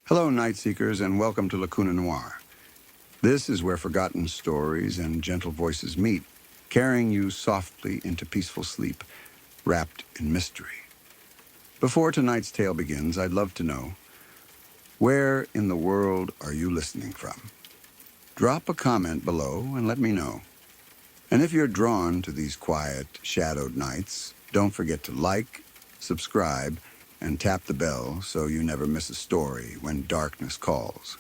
Hello, Night Seekers, and welcome to Lacuna Noir. This is where forgotten stories and gentle voices meet, carrying you softly into peaceful sleep, wrapped in mystery. Before tonight's tale begins, I'd love to know, where in the world are you listening from? Drop a comment below and let me know. And if you're drawn to these quiet, shadowed nights, don't forget to like, subscribe, and tap the bell so you never miss a story when darkness calls.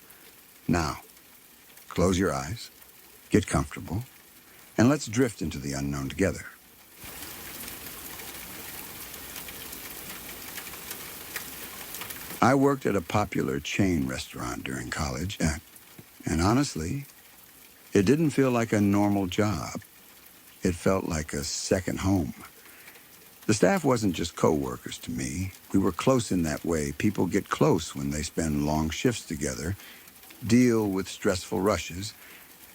Now, close your eyes, get comfortable, and let's drift into the unknown together. I worked at a popular chain restaurant during college, and honestly, it didn't feel like a normal job. It felt like a second home. The staff wasn't just co-workers to me. We were close in that way. People get close when they spend long shifts together, deal with stressful rushes,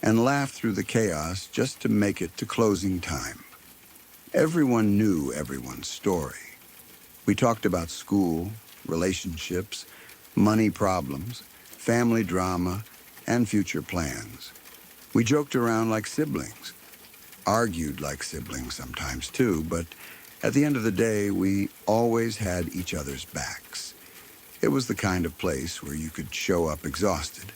and laugh through the chaos just to make it to closing time. Everyone knew everyone's story. We talked about school, relationships, money problems, family drama, and future plans. We joked around like siblings, argued like siblings sometimes too, but at the end of the day, we always had each other's backs. It was the kind of place where you could show up exhausted,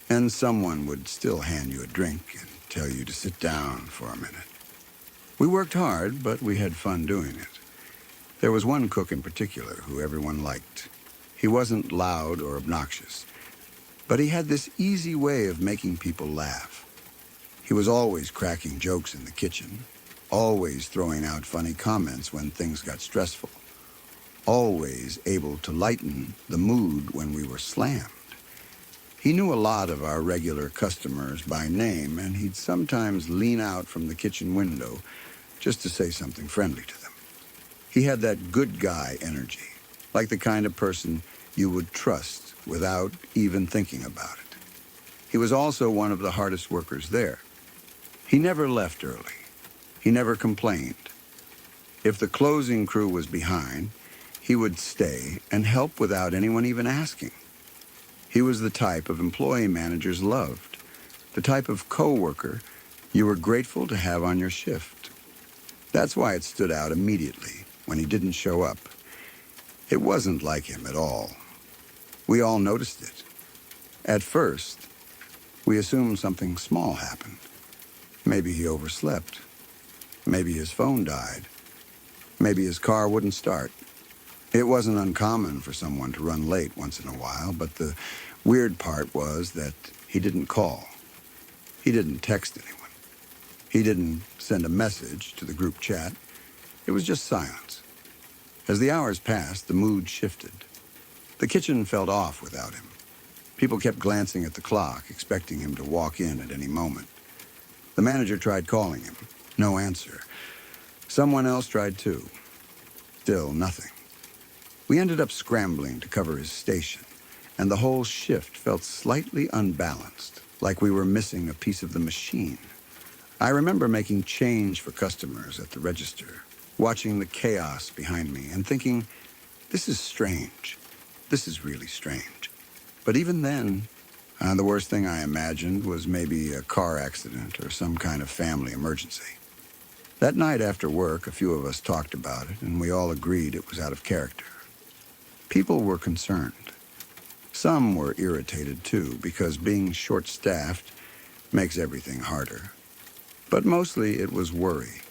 and someone would still hand you a drink and tell you to sit down for a minute. We worked hard, but we had fun doing it. There was one cook in particular who everyone liked. He wasn't loud or obnoxious, but he had this easy way of making people laugh. He was always cracking jokes in the kitchen, always throwing out funny comments when things got stressful, always able to lighten the mood when we were slammed. He knew a lot of our regular customers by name, and he'd sometimes lean out from the kitchen window just to say something friendly to them. He had that good guy energy, like the kind of person you would trust without even thinking about it. He was also one of the hardest workers there. He never left early. He never complained. If the closing crew was behind, he would stay and help without anyone even asking. He was the type of employee managers loved, the type of coworker you were grateful to have on your shift. That's why it stood out immediately when he didn't show up. It wasn't like him at all. We all noticed it. At first, we assumed something small happened. Maybe he overslept. Maybe his phone died. Maybe his car wouldn't start. It wasn't uncommon for someone to run late once in a while, but the weird part was that he didn't call. He didn't text anyone. He didn't send a message to the group chat. It was just silence. As the hours passed, the mood shifted. The kitchen felt off without him. People kept glancing at the clock, expecting him to walk in at any moment. The manager tried calling him. No answer. Someone else tried too. Still nothing. We ended up scrambling to cover his station, and the whole shift felt slightly unbalanced, like we were missing a piece of the machine. I remember making change for customers at the register, watching the chaos behind me and thinking, this is strange. This is really strange. But even then, the worst thing I imagined was maybe a car accident or some kind of family emergency. That night after work, a few of us talked about it, and we all agreed it was out of character. People were concerned. Some were irritated, too, because being short-staffed makes everything harder. But mostly it was worry,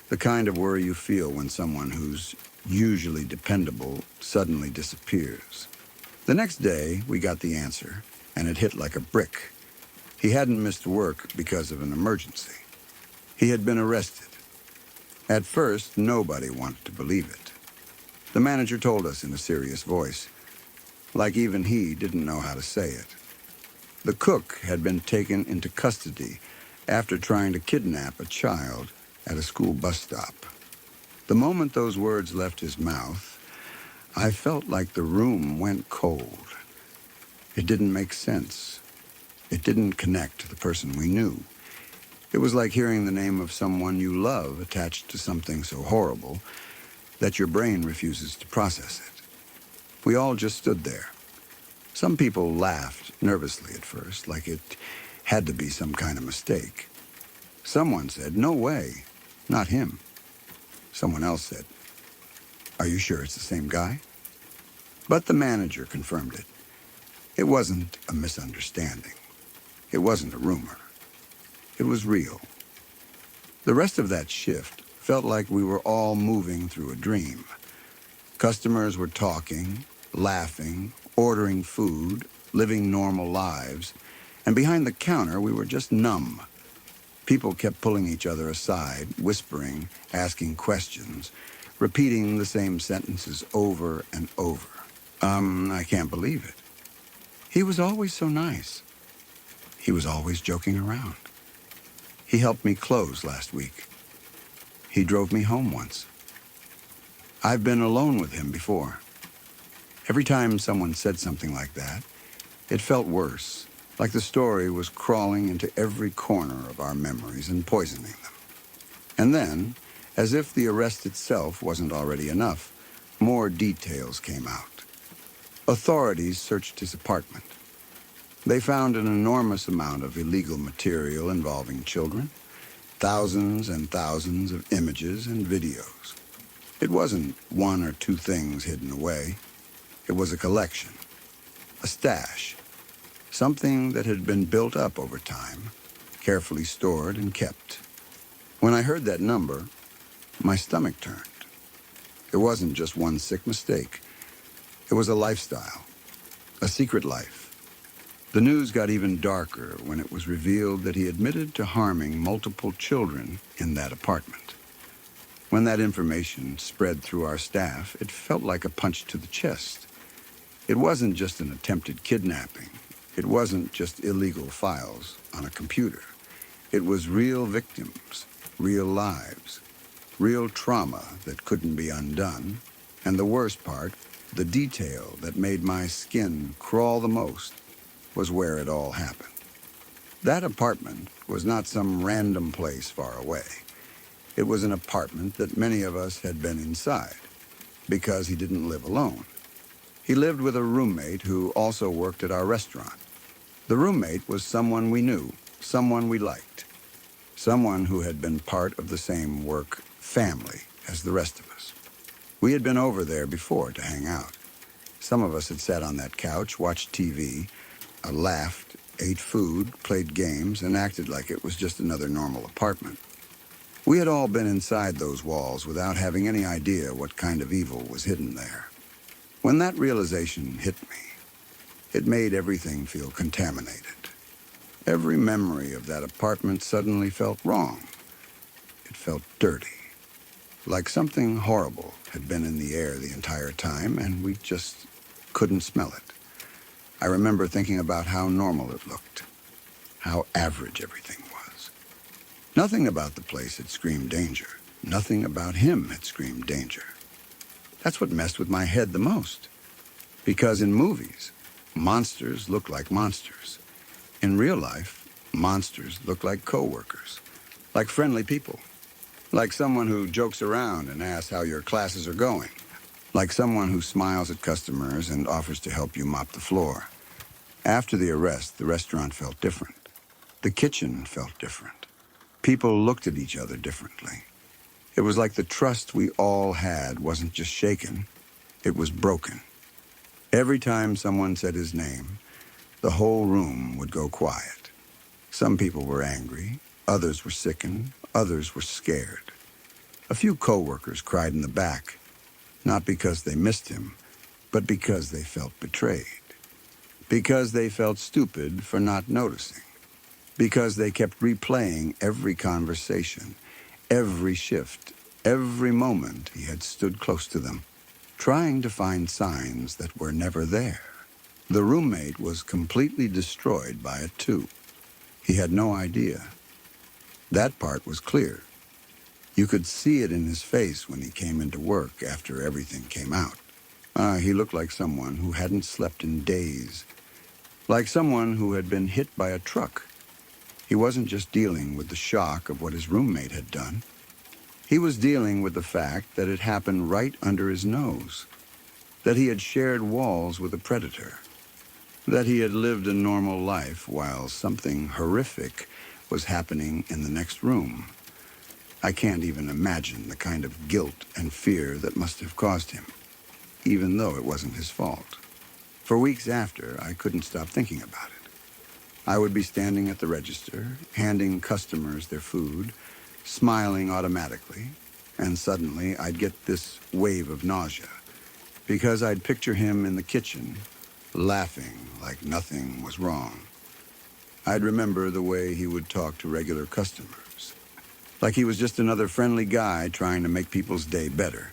the kind of worry you feel when someone who's usually dependable suddenly disappears. The next day, we got the answer, and it hit like a brick. He hadn't missed work because of an emergency. He had been arrested. At first, nobody wanted to believe it. The manager told us in a serious voice, like even he didn't know how to say it. The cook had been taken into custody after trying to kidnap a child at a school bus stop. The moment those words left his mouth, I felt like the room went cold. It didn't make sense. It didn't connect to the person we knew. It was like hearing the name of someone you love attached to something so horrible that your brain refuses to process it. We all just stood there, Some people laughed nervously at first, like it had to be some kind of mistake. Someone said, "No way, not him." Someone else said, "Are you sure it's the same guy?" But the manager confirmed it. It wasn't a misunderstanding. It wasn't a rumor. It was real. The rest of that shift felt like we were all moving through a dream. Customers were talking, laughing, ordering food, living normal lives, and behind the counter we were just numb. People kept pulling each other aside, whispering, asking questions, repeating the same sentences over and over. I can't believe it. He was always so nice. He was always joking around. He helped me close last week. He drove me home once. I've been alone with him before. Every time someone said something like that, it felt worse, like the story was crawling into every corner of our memories and poisoning them. And then, as if the arrest itself wasn't already enough, more details came out. Authorities searched his apartment. They found an enormous amount of illegal material involving children, thousands and thousands of images and videos. It wasn't one or two things hidden away. It was a collection, a stash, something that had been built up over time, carefully stored and kept. When I heard that number, my stomach turned. It wasn't just one sick mistake. It was a lifestyle, a secret life. The news got even darker when it was revealed that he admitted to harming multiple children in that apartment. When that information spread through our staff, it felt like a punch to the chest. It wasn't just an attempted kidnapping. It wasn't just illegal files on a computer. It was real victims, real lives, real trauma that couldn't be undone. And the worst part, the detail that made my skin crawl the most, was where it all happened. That apartment was not some random place far away. It was an apartment that many of us had been inside, because he didn't live alone. He lived with a roommate who also worked at our restaurant. The roommate was someone we knew, someone we liked, someone who had been part of the same work family as the rest of us. We had been over there before to hang out. Some of us had sat on that couch, watched TV, laughed, ate food, played games, and acted like it was just another normal apartment. We had all been inside those walls without having any idea what kind of evil was hidden there. When that realization hit me, it made everything feel contaminated. Every memory of that apartment suddenly felt wrong. It felt dirty, like something horrible had been in the air the entire time, and we just couldn't smell it. I remember thinking about how normal it looked, how average everything was. Nothing about the place had screamed danger. Nothing about him had screamed danger. That's what messed with my head the most. Because in movies, monsters look like monsters. In real life, monsters look like coworkers, like friendly people, like someone who jokes around and asks how your classes are going, like someone who smiles at customers and offers to help you mop the floor. After the arrest, the restaurant felt different. The kitchen felt different. People looked at each other differently. It was like the trust we all had wasn't just shaken, it was broken. Every time someone said his name, the whole room would go quiet. Some people were angry, others were sickened, others were scared. A few coworkers cried in the back, not because they missed him, but because they felt betrayed. Because they felt stupid for not noticing. Because they kept replaying every conversation, every shift, every moment he had stood close to them, trying to find signs that were never there. The roommate was completely destroyed by it too. He had no idea. That part was clear. You could see it in his face when he came into work after everything came out. He looked like someone who hadn't slept in days. Like someone who had been hit by a truck. He wasn't just dealing with the shock of what his roommate had done. He was dealing with the fact that it happened right under his nose, that he had shared walls with a predator, that he had lived a normal life while something horrific was happening in the next room. I can't even imagine the kind of guilt and fear that must have caused him, even though it wasn't his fault. For weeks after, I couldn't stop thinking about it. I would be standing at the register, handing customers their food, smiling automatically, and suddenly I'd get this wave of nausea, because I'd picture him in the kitchen, laughing like nothing was wrong. I'd remember the way he would talk to regular customers, like he was just another friendly guy trying to make people's day better.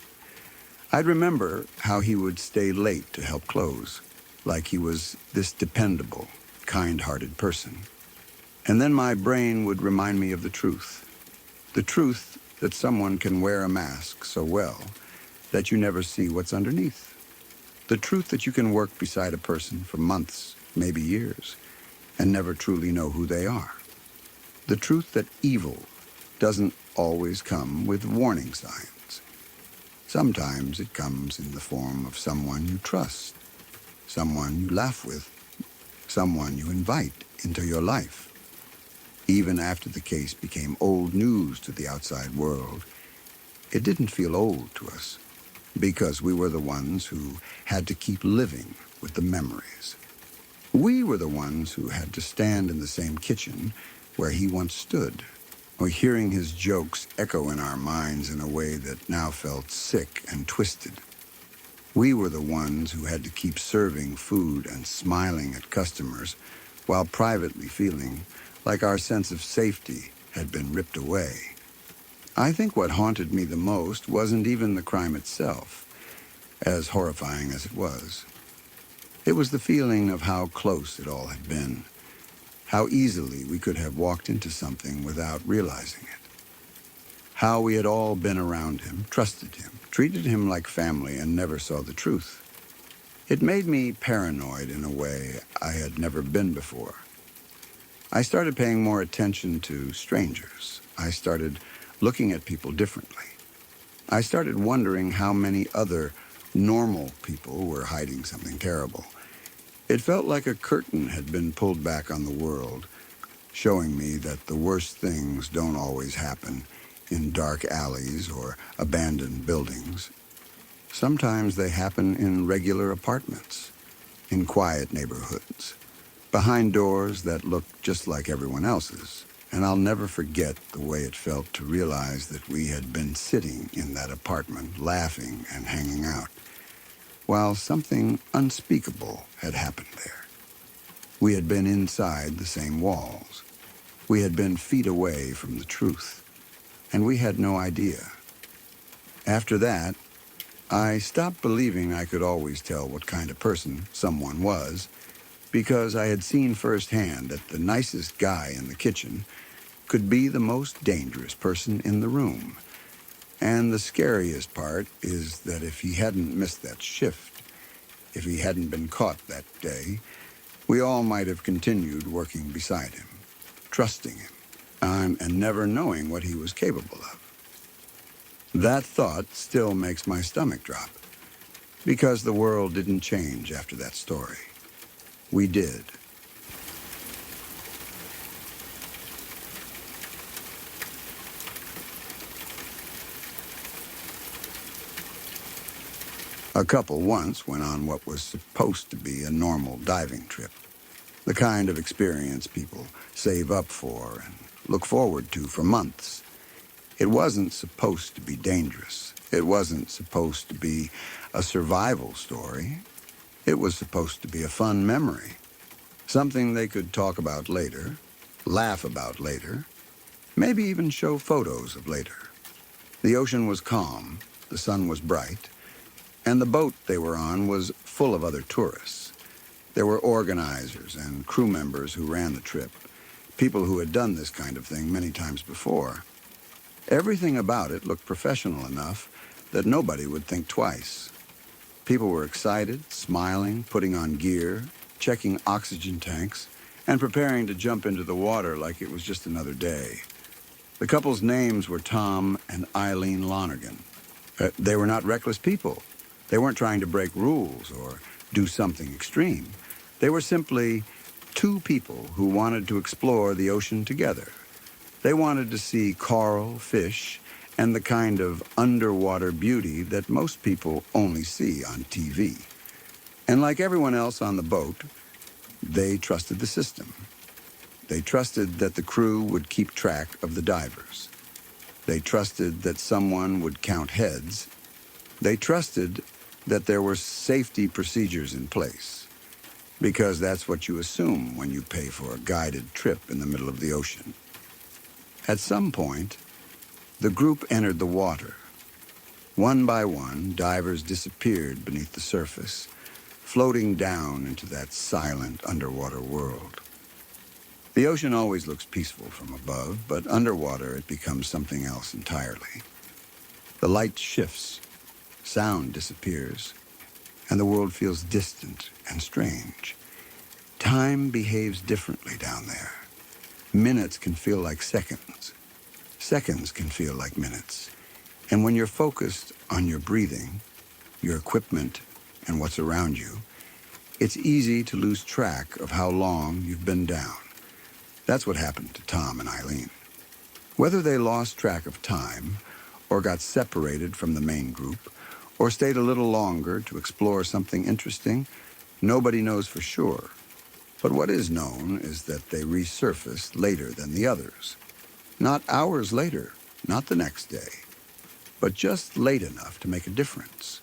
I'd remember how he would stay late to help close, like he was this dependable, kind-hearted person. And then my brain would remind me of the truth that someone can wear a mask so well that you never see what's underneath. The truth that you can work beside a person for months, maybe years, and never truly know who they are. The truth that evil doesn't always come with warning signs. Sometimes it comes in the form of someone you trust, someone you laugh with, someone you invite into your life. Even after the case became old news to the outside world, it didn't feel old to us, because we were the ones who had to keep living with the memories. We were the ones who had to stand in the same kitchen where he once stood, or hearing his jokes echo in our minds in a way that now felt sick and twisted. We were the ones who had to keep serving food and smiling at customers while privately feeling like our sense of safety had been ripped away. I think what haunted me the most wasn't even the crime itself, as horrifying as it was. It was the feeling of how close it all had been, how easily we could have walked into something without realizing it. How we had all been around him, trusted him, treated him like family, and never saw the truth. It made me paranoid in a way I had never been before. I started paying more attention to strangers. I started looking at people differently. I started wondering how many other normal people were hiding something terrible. It felt like a curtain had been pulled back on the world, showing me that the worst things don't always happen in dark alleys or abandoned buildings. Sometimes they happen in regular apartments, in quiet neighborhoods, behind doors that look just like everyone else's. And I'll never forget the way it felt to realize that we had been sitting in that apartment, laughing and hanging out, while something unspeakable had happened there. We had been inside the same walls. We had been feet away from the truth, and we had no idea. After that, I stopped believing I could always tell what kind of person someone was, because I had seen firsthand that the nicest guy in the kitchen could be the most dangerous person in the room. And the scariest part is that if he hadn't missed that shift, if he hadn't been caught that day, we all might have continued working beside him, trusting him, and never knowing what he was capable of. That thought still makes my stomach drop, because the world didn't change after that story. We did. A couple once went on what was supposed to be a normal diving trip, the kind of experience people save up for and look forward to for months. It wasn't supposed to be dangerous. It wasn't supposed to be a survival story. It was supposed to be a fun memory, something they could talk about later, laugh about later, maybe even show photos of later. The ocean was calm, the sun was bright, and the boat they were on was full of other tourists. There were organizers and crew members who ran the trip, people who had done this kind of thing many times before. Everything about it looked professional enough that nobody would think twice. People were excited, smiling, putting on gear, checking oxygen tanks, and preparing to jump into the water like it was just another day. The couple's names were Tom and Eileen Lonergan. They were not reckless people. They weren't trying to break rules or do something extreme. They were simply two people who wanted to explore the ocean together. They wanted to see coral, fish, and the kind of underwater beauty that most people only see on TV. And like everyone else on the boat, they trusted the system. They trusted that the crew would keep track of the divers. They trusted that someone would count heads. They trusted that there were safety procedures in place, because that's what you assume when you pay for a guided trip in the middle of the ocean. At some point, the group entered the water. One by one, divers disappeared beneath the surface, floating down into that silent underwater world. The ocean always looks peaceful from above, but underwater it becomes something else entirely. The light shifts, sound disappears, and the world feels distant and strange. Time behaves differently down there. Minutes can feel like seconds. Seconds can feel like minutes. And when you're focused on your breathing, your equipment, and what's around you, it's easy to lose track of how long you've been down. That's what happened to Tom and Eileen. Whether they lost track of time, or got separated from the main group, or stayed a little longer to explore something interesting, nobody knows for sure. But what is known is that they resurfaced later than the others. Not hours later, not the next day, but just late enough to make a difference.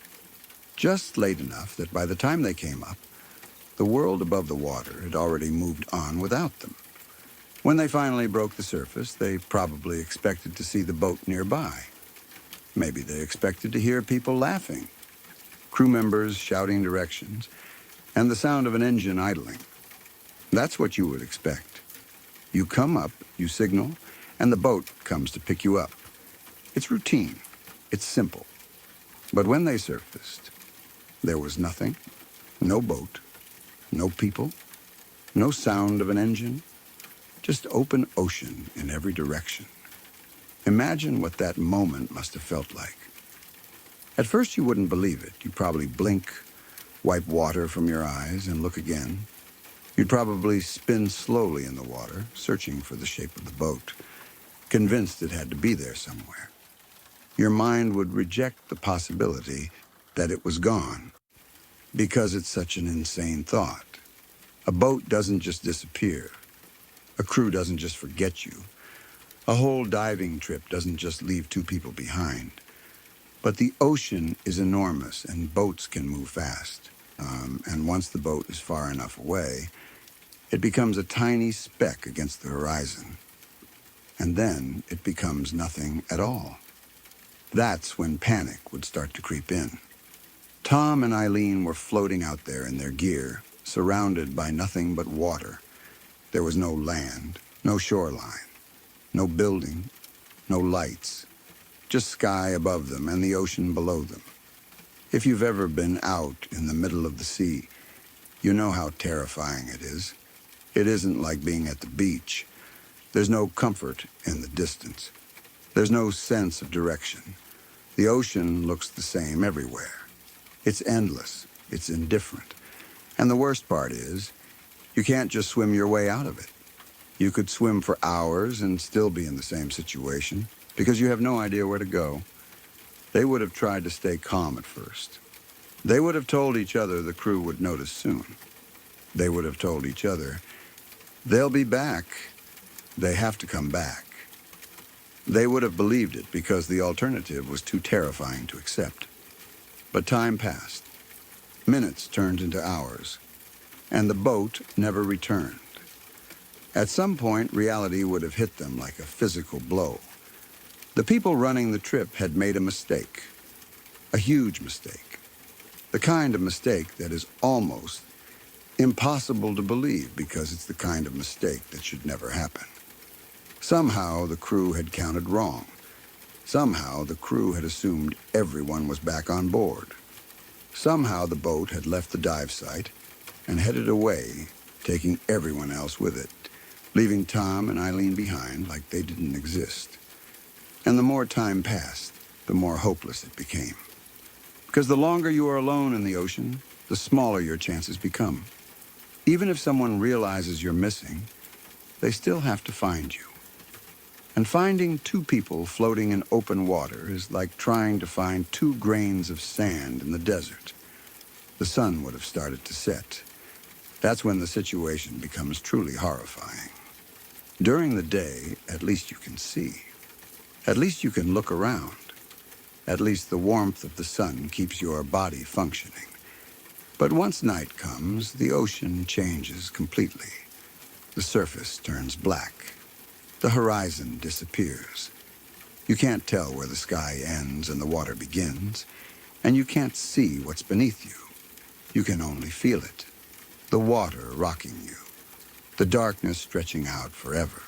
Just late enough that by the time they came up, the world above the water had already moved on without them. When they finally broke the surface, they probably expected to see the boat nearby. Maybe they expected to hear people laughing, crew members shouting directions, and the sound of an engine idling. That's what you would expect. You come up, you signal, and the boat comes to pick you up. It's routine. It's simple. But when they surfaced, there was nothing. No boat. No people. No sound of an engine. Just open ocean in every direction. Imagine what that moment must have felt like. At first you wouldn't believe it. You'd probably blink, wipe water from your eyes, and look again. You'd probably spin slowly in the water, searching for the shape of the boat, convinced it had to be there somewhere. Your mind would reject the possibility that it was gone, because it's such an insane thought. A boat doesn't just disappear. A crew doesn't just forget you. A whole diving trip doesn't just leave two people behind. But the ocean is enormous, and boats can move fast. And once the boat is far enough away, it becomes a tiny speck against the horizon. And then it becomes nothing at all. That's when panic would start to creep in. Tom and Eileen were floating out there in their gear, surrounded by nothing but water. There was no land, no shoreline, no building, no lights, just sky above them and the ocean below them. If you've ever been out in the middle of the sea, you know how terrifying it is. It isn't like being at the beach. There's no comfort in the distance. There's no sense of direction. The ocean looks the same everywhere. It's endless. It's indifferent. And the worst part is, you can't just swim your way out of it. You could swim for hours and still be in the same situation because you have no idea where to go. They would have tried to stay calm at first. They would have told each other the crew would notice soon. They would have told each other, they'll be back. They have to come back. They would have believed it because the alternative was too terrifying to accept. But time passed. Minutes turned into hours, and the boat never returned. At some point, reality would have hit them like a physical blow. The people running the trip had made a mistake, a huge mistake, the kind of mistake that is almost impossible to believe because it's the kind of mistake that should never happen. Somehow the crew had counted wrong. Somehow the crew had assumed everyone was back on board. Somehow the boat had left the dive site and headed away, taking everyone else with it, leaving Tom and Eileen behind like they didn't exist. And the more time passed, the more hopeless it became. Because the longer you are alone in the ocean, the smaller your chances become. Even if someone realizes you're missing, they still have to find you. And finding two people floating in open water is like trying to find 2 grains of sand in the desert. The sun would have started to set. That's when the situation becomes truly horrifying. During the day, at least you can see. At least you can look around. At least the warmth of the sun keeps your body functioning. But once night comes, the ocean changes completely. The surface turns black. The horizon disappears. You can't tell where the sky ends and the water begins, and you can't see what's beneath you. You can only feel it. The water rocking you. The darkness stretching out forever.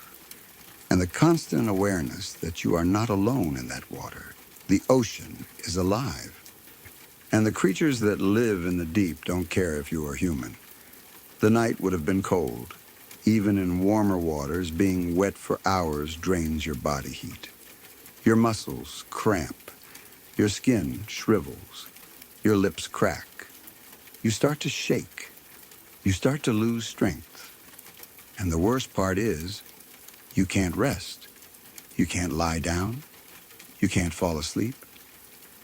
And the constant awareness that you are not alone in that water. The ocean is alive. And the creatures that live in the deep don't care if you are human. The night would have been cold. Even in warmer waters, being wet for hours drains your body heat. Your muscles cramp. Your skin shrivels. Your lips crack. You start to shake. You start to lose strength. And the worst part is, you can't rest. You can't lie down. You can't fall asleep.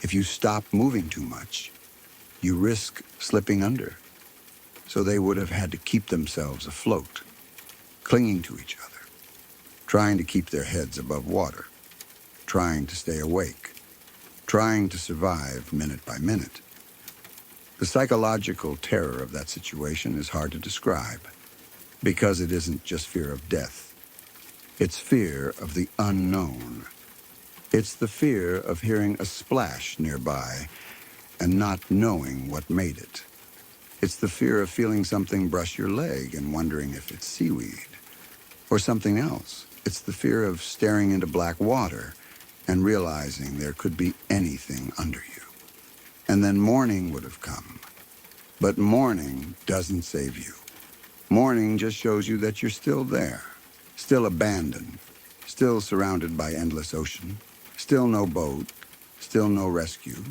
If you stop moving too much, you risk slipping under. So they would have had to keep themselves afloat, clinging to each other, trying to keep their heads above water, trying to stay awake, trying to survive minute by minute. The psychological terror of that situation is hard to describe, because it isn't just fear of death. It's fear of the unknown. It's the fear of hearing a splash nearby and not knowing what made it. It's the fear of feeling something brush your leg and wondering if it's seaweed or something else. It's the fear of staring into black water and realizing there could be anything under you. And then morning would have come. But morning doesn't save you. Morning just shows you that you're still there, still abandoned, still surrounded by endless ocean, still no boat, still no rescue,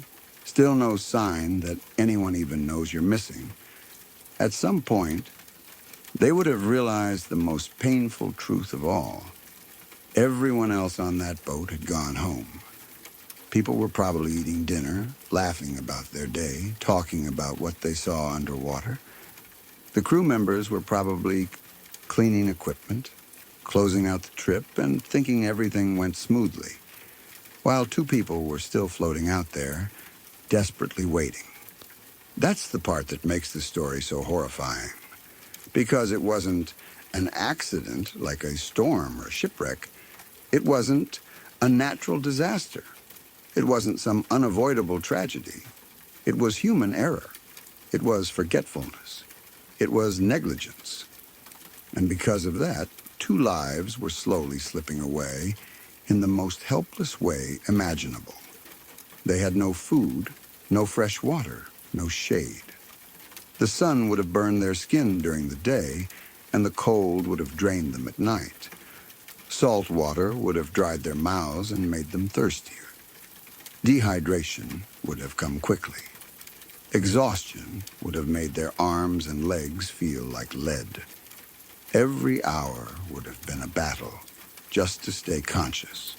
still no sign that anyone even knows you're missing. At some point, they would have realized the most painful truth of all. Everyone else on that boat had gone home. People were probably eating dinner, laughing about their day, talking about what they saw underwater. The crew members were probably cleaning equipment, closing out the trip, and thinking everything went smoothly, while 2 people were still floating out there, desperately waiting. That's the part that makes the story so horrifying, because it wasn't an accident like a storm or a shipwreck. It wasn't a natural disaster. It wasn't some unavoidable tragedy. It was human error. It was forgetfulness. It was negligence. And because of that, 2 lives were slowly slipping away in the most helpless way imaginable. They had no food, no fresh water, no shade. The sun would have burned their skin during the day, and the cold would have drained them at night. Salt water would have dried their mouths and made them thirstier. Dehydration would have come quickly. Exhaustion would have made their arms and legs feel like lead. Every hour would have been a battle, just to stay conscious,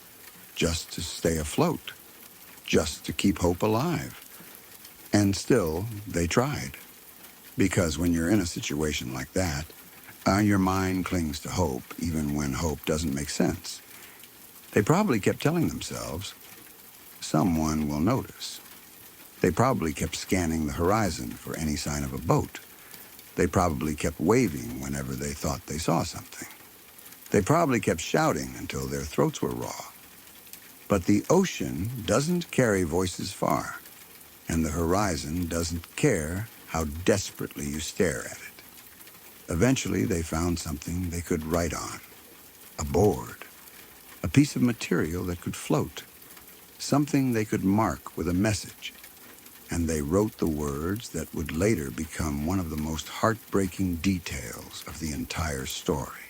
just to stay afloat, just to keep hope alive. And still, they tried. Because when you're in a situation like that, your mind clings to hope, even when hope doesn't make sense. They probably kept telling themselves, someone will notice. They probably kept scanning the horizon for any sign of a boat. They probably kept waving whenever they thought they saw something. They probably kept shouting until their throats were raw. But the ocean doesn't carry voices far, and the horizon doesn't care how desperately you stare at it. Eventually, they found something they could write on. A board. A piece of material that could float. Something they could mark with a message. And they wrote the words that would later become one of the most heartbreaking details of the entire story.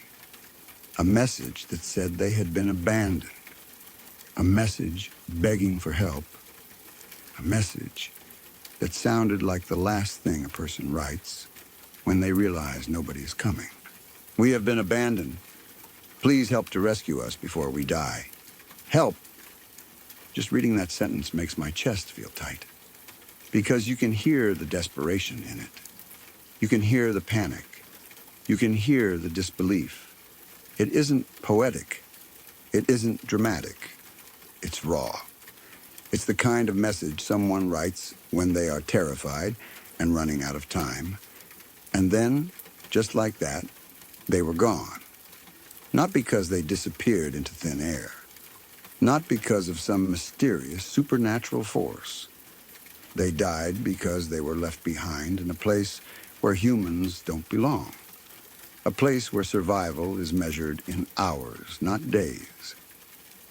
A message that said they had been abandoned. A message begging for help. A message that sounded like the last thing a person writes, when they realize nobody is coming. We have been abandoned. Please help to rescue us before we die. Help! Just reading that sentence makes my chest feel tight. Because you can hear the desperation in it. You can hear the panic. You can hear the disbelief. It isn't poetic. It isn't dramatic. It's raw. It's the kind of message someone writes when they are terrified and running out of time. And then, just like that, they were gone. Not because they disappeared into thin air. Not because of some mysterious supernatural force. They died because they were left behind in a place where humans don't belong. A place where survival is measured in hours, not days.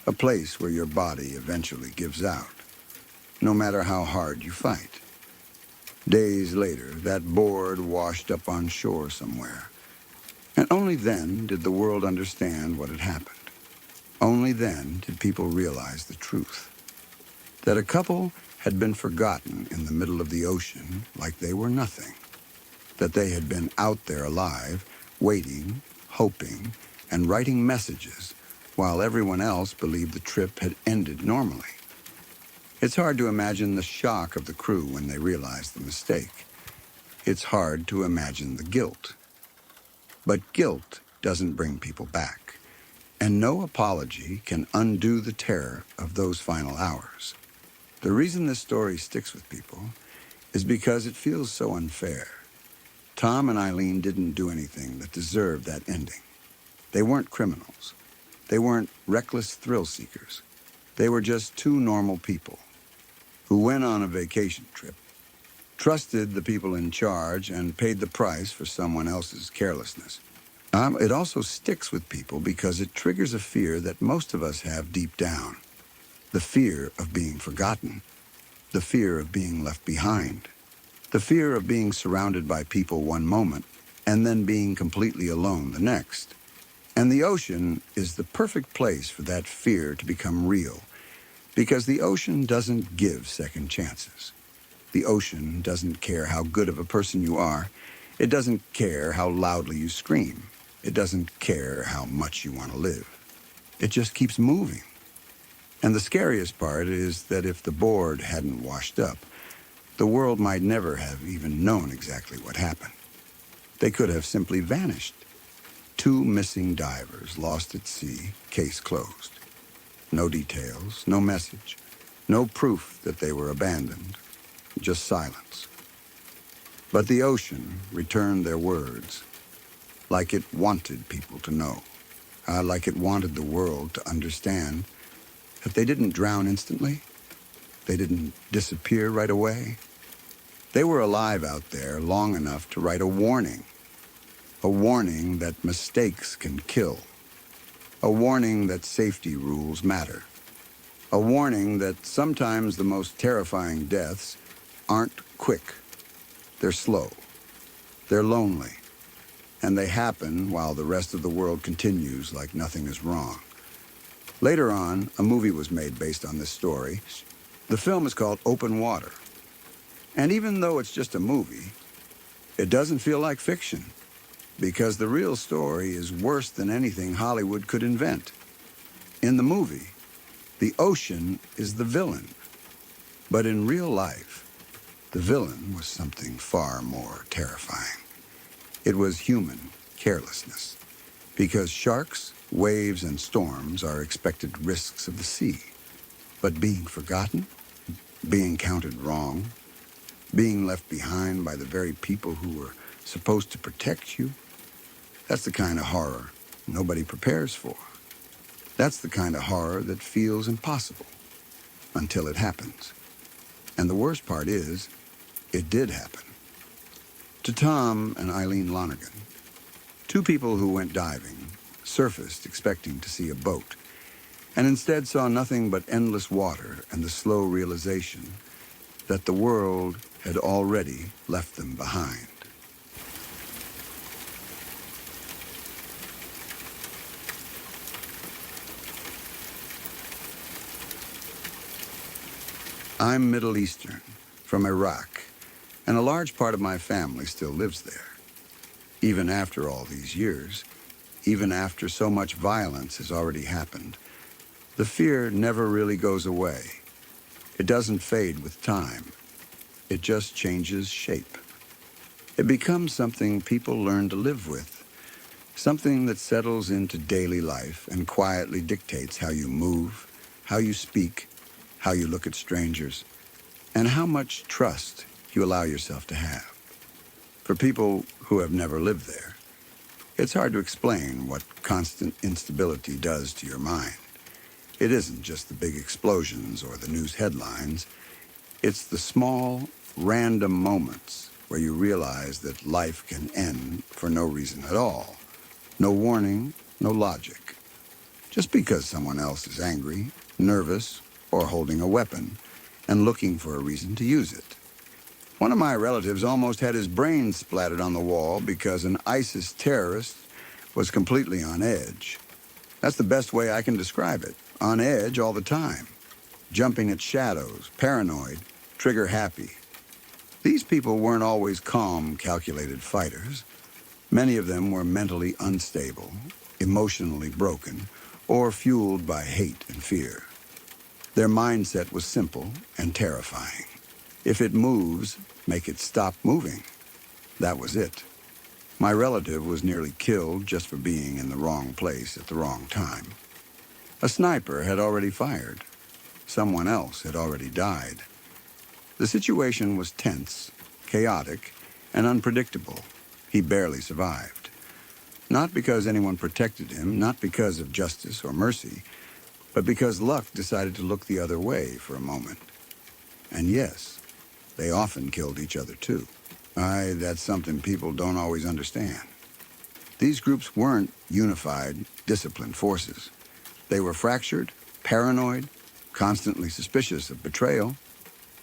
A place where your body eventually gives out, no matter how hard you fight. Days later, that board washed up on shore somewhere. And only then did the world understand what had happened. Only then did people realize the truth. That a couple had been forgotten in the middle of the ocean like they were nothing. That they had been out there alive, waiting, hoping, and writing messages while everyone else believed the trip had ended normally. It's hard to imagine the shock of the crew when they realized the mistake. It's hard to imagine the guilt. But guilt doesn't bring people back. And no apology can undo the terror of those final hours. The reason this story sticks with people is because it feels so unfair. Tom and Eileen didn't do anything that deserved that ending. They weren't criminals. They weren't reckless thrill seekers. They were just two normal people who went on a vacation trip, trusted the people in charge, and paid the price for someone else's carelessness. It also sticks with people because it triggers a fear that most of us have deep down. The fear of being forgotten. The fear of being left behind. The fear of being surrounded by people one moment and then being completely alone the next. And the ocean is the perfect place for that fear to become real, because the ocean doesn't give second chances. The ocean doesn't care how good of a person you are. It doesn't care how loudly you scream. It doesn't care how much you want to live. It just keeps moving. And the scariest part is that if the board hadn't washed up, the world might never have even known exactly what happened. They could have simply vanished. Two missing divers lost at sea, case closed. No details, no message, no proof that they were abandoned, just silence. But the ocean returned their words, like it wanted people to know, like it wanted the world to understand that they didn't drown instantly, they didn't disappear right away. They were alive out there long enough to write a warning that mistakes can kill, a warning that safety rules matter, a warning that sometimes the most terrifying deaths aren't quick, they're slow, they're lonely, and they happen while the rest of the world continues like nothing is wrong. Later on, a movie was made based on this story. The film is called Open Water. And even though it's just a movie, it doesn't feel like fiction, because the real story is worse than anything Hollywood could invent. In the movie, the ocean is the villain. But in real life, the villain was something far more terrifying. It was human carelessness, because sharks, waves, and storms are expected risks of the sea. But being forgotten, being counted wrong, being left behind by the very people who were supposed to protect you, that's the kind of horror nobody prepares for. That's the kind of horror that feels impossible until it happens. And the worst part is, it did happen. To Tom and Eileen Lonergan, two people who went diving, surfaced expecting to see a boat, and instead saw nothing but endless water and the slow realization that the world had already left them behind. I'm Middle Eastern, from Iraq, and a large part of my family still lives there. Even after all these years, even after so much violence has already happened, the fear never really goes away. It doesn't fade with time. It just changes shape. It becomes something people learn to live with, something that settles into daily life and quietly dictates how you move, how you speak, how you look at strangers, and how much trust you allow yourself to have. For people who have never lived there, it's hard to explain what constant instability does to your mind. It isn't just the big explosions or the news headlines. It's the small, random moments where you realize that life can end for no reason at all. No warning, no logic. Just because someone else is angry, nervous, or holding a weapon and looking for a reason to use it. One of my relatives almost had his brains splattered on the wall because an ISIS terrorist was completely on edge. That's the best way I can describe it. On edge all the time. Jumping at shadows, paranoid, trigger happy. These people weren't always calm, calculated fighters. Many of them were mentally unstable, emotionally broken, or fueled by hate and fear. Their mindset was simple and terrifying. If it moves, make it stop moving. That was it. My relative was nearly killed just for being in the wrong place at the wrong time. A sniper had already fired. Someone else had already died. The situation was tense, chaotic, and unpredictable. He barely survived. Not because anyone protected him, not because of justice or mercy, but because luck decided to look the other way for a moment. And yes, they often killed each other too. That's something people don't always understand. These groups weren't unified, disciplined forces. They were fractured, paranoid, constantly suspicious of betrayal.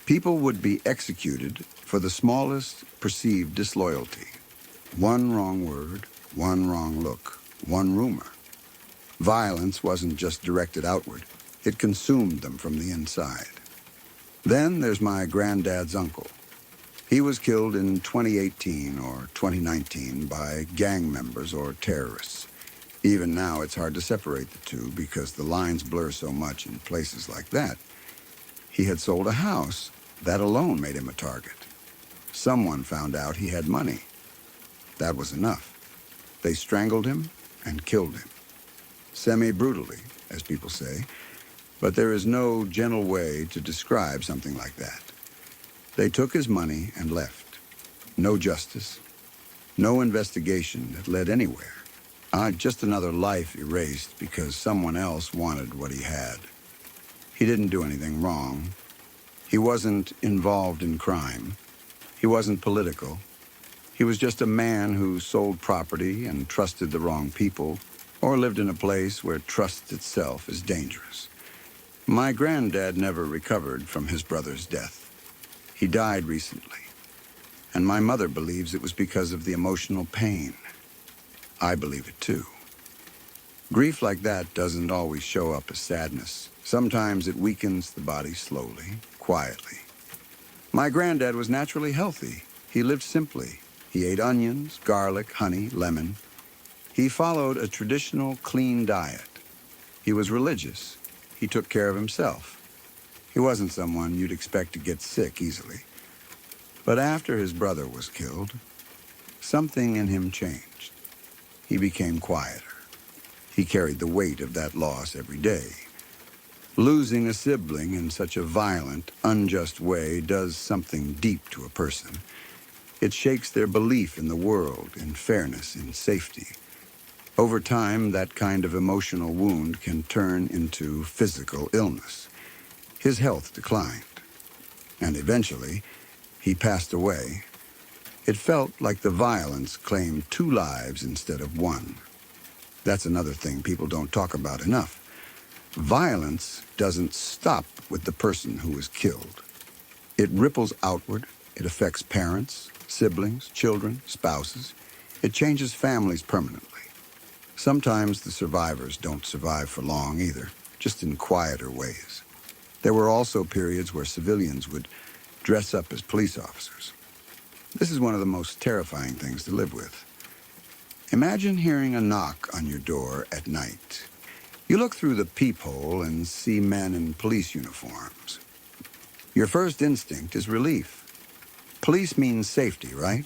People would be executed for the smallest perceived disloyalty. One wrong word, one wrong look, one rumor. Violence wasn't just directed outward. It consumed them from the inside. Then there's my granddad's uncle. He was killed in 2018 or 2019 by gang members or terrorists. Even now, it's hard to separate the two because the lines blur so much in places like that. He had sold a house. That alone made him a target. Someone found out he had money. That was enough. They strangled him and killed him. Semi-brutally, as people say, but there is no gentle way to describe something like that. They took his money and left. No justice, no investigation that led anywhere. Just another life erased because someone else wanted what he had. He didn't do anything wrong. He wasn't involved in crime. He wasn't political. He was just a man who sold property and trusted the wrong people, or lived in a place where trust itself is dangerous. My granddad never recovered from his brother's death. He died recently, and my mother believes it was because of the emotional pain. I believe it too. Grief like that doesn't always show up as sadness. Sometimes it weakens the body slowly, quietly. My granddad was naturally healthy. He lived simply. He ate onions, garlic, honey, lemon. He followed a traditional, clean diet. He was religious. He took care of himself. He wasn't someone you'd expect to get sick easily. But after his brother was killed, something in him changed. He became quieter. He carried the weight of that loss every day. Losing a sibling in such a violent, unjust way does something deep to a person. It shakes their belief in the world, in fairness, in safety. Over time, that kind of emotional wound can turn into physical illness. His health declined, and eventually, he passed away. It felt like the violence claimed 2 lives instead of 1. That's another thing people don't talk about enough. Violence doesn't stop with the person who is killed. It ripples outward. It affects parents, siblings, children, spouses. It changes families permanently. Sometimes the survivors don't survive for long either, just in quieter ways. There were also periods where civilians would dress up as police officers. This is one of the most terrifying things to live with. Imagine hearing a knock on your door at night. You look through the peephole and see men in police uniforms. Your first instinct is relief. Police means safety, right?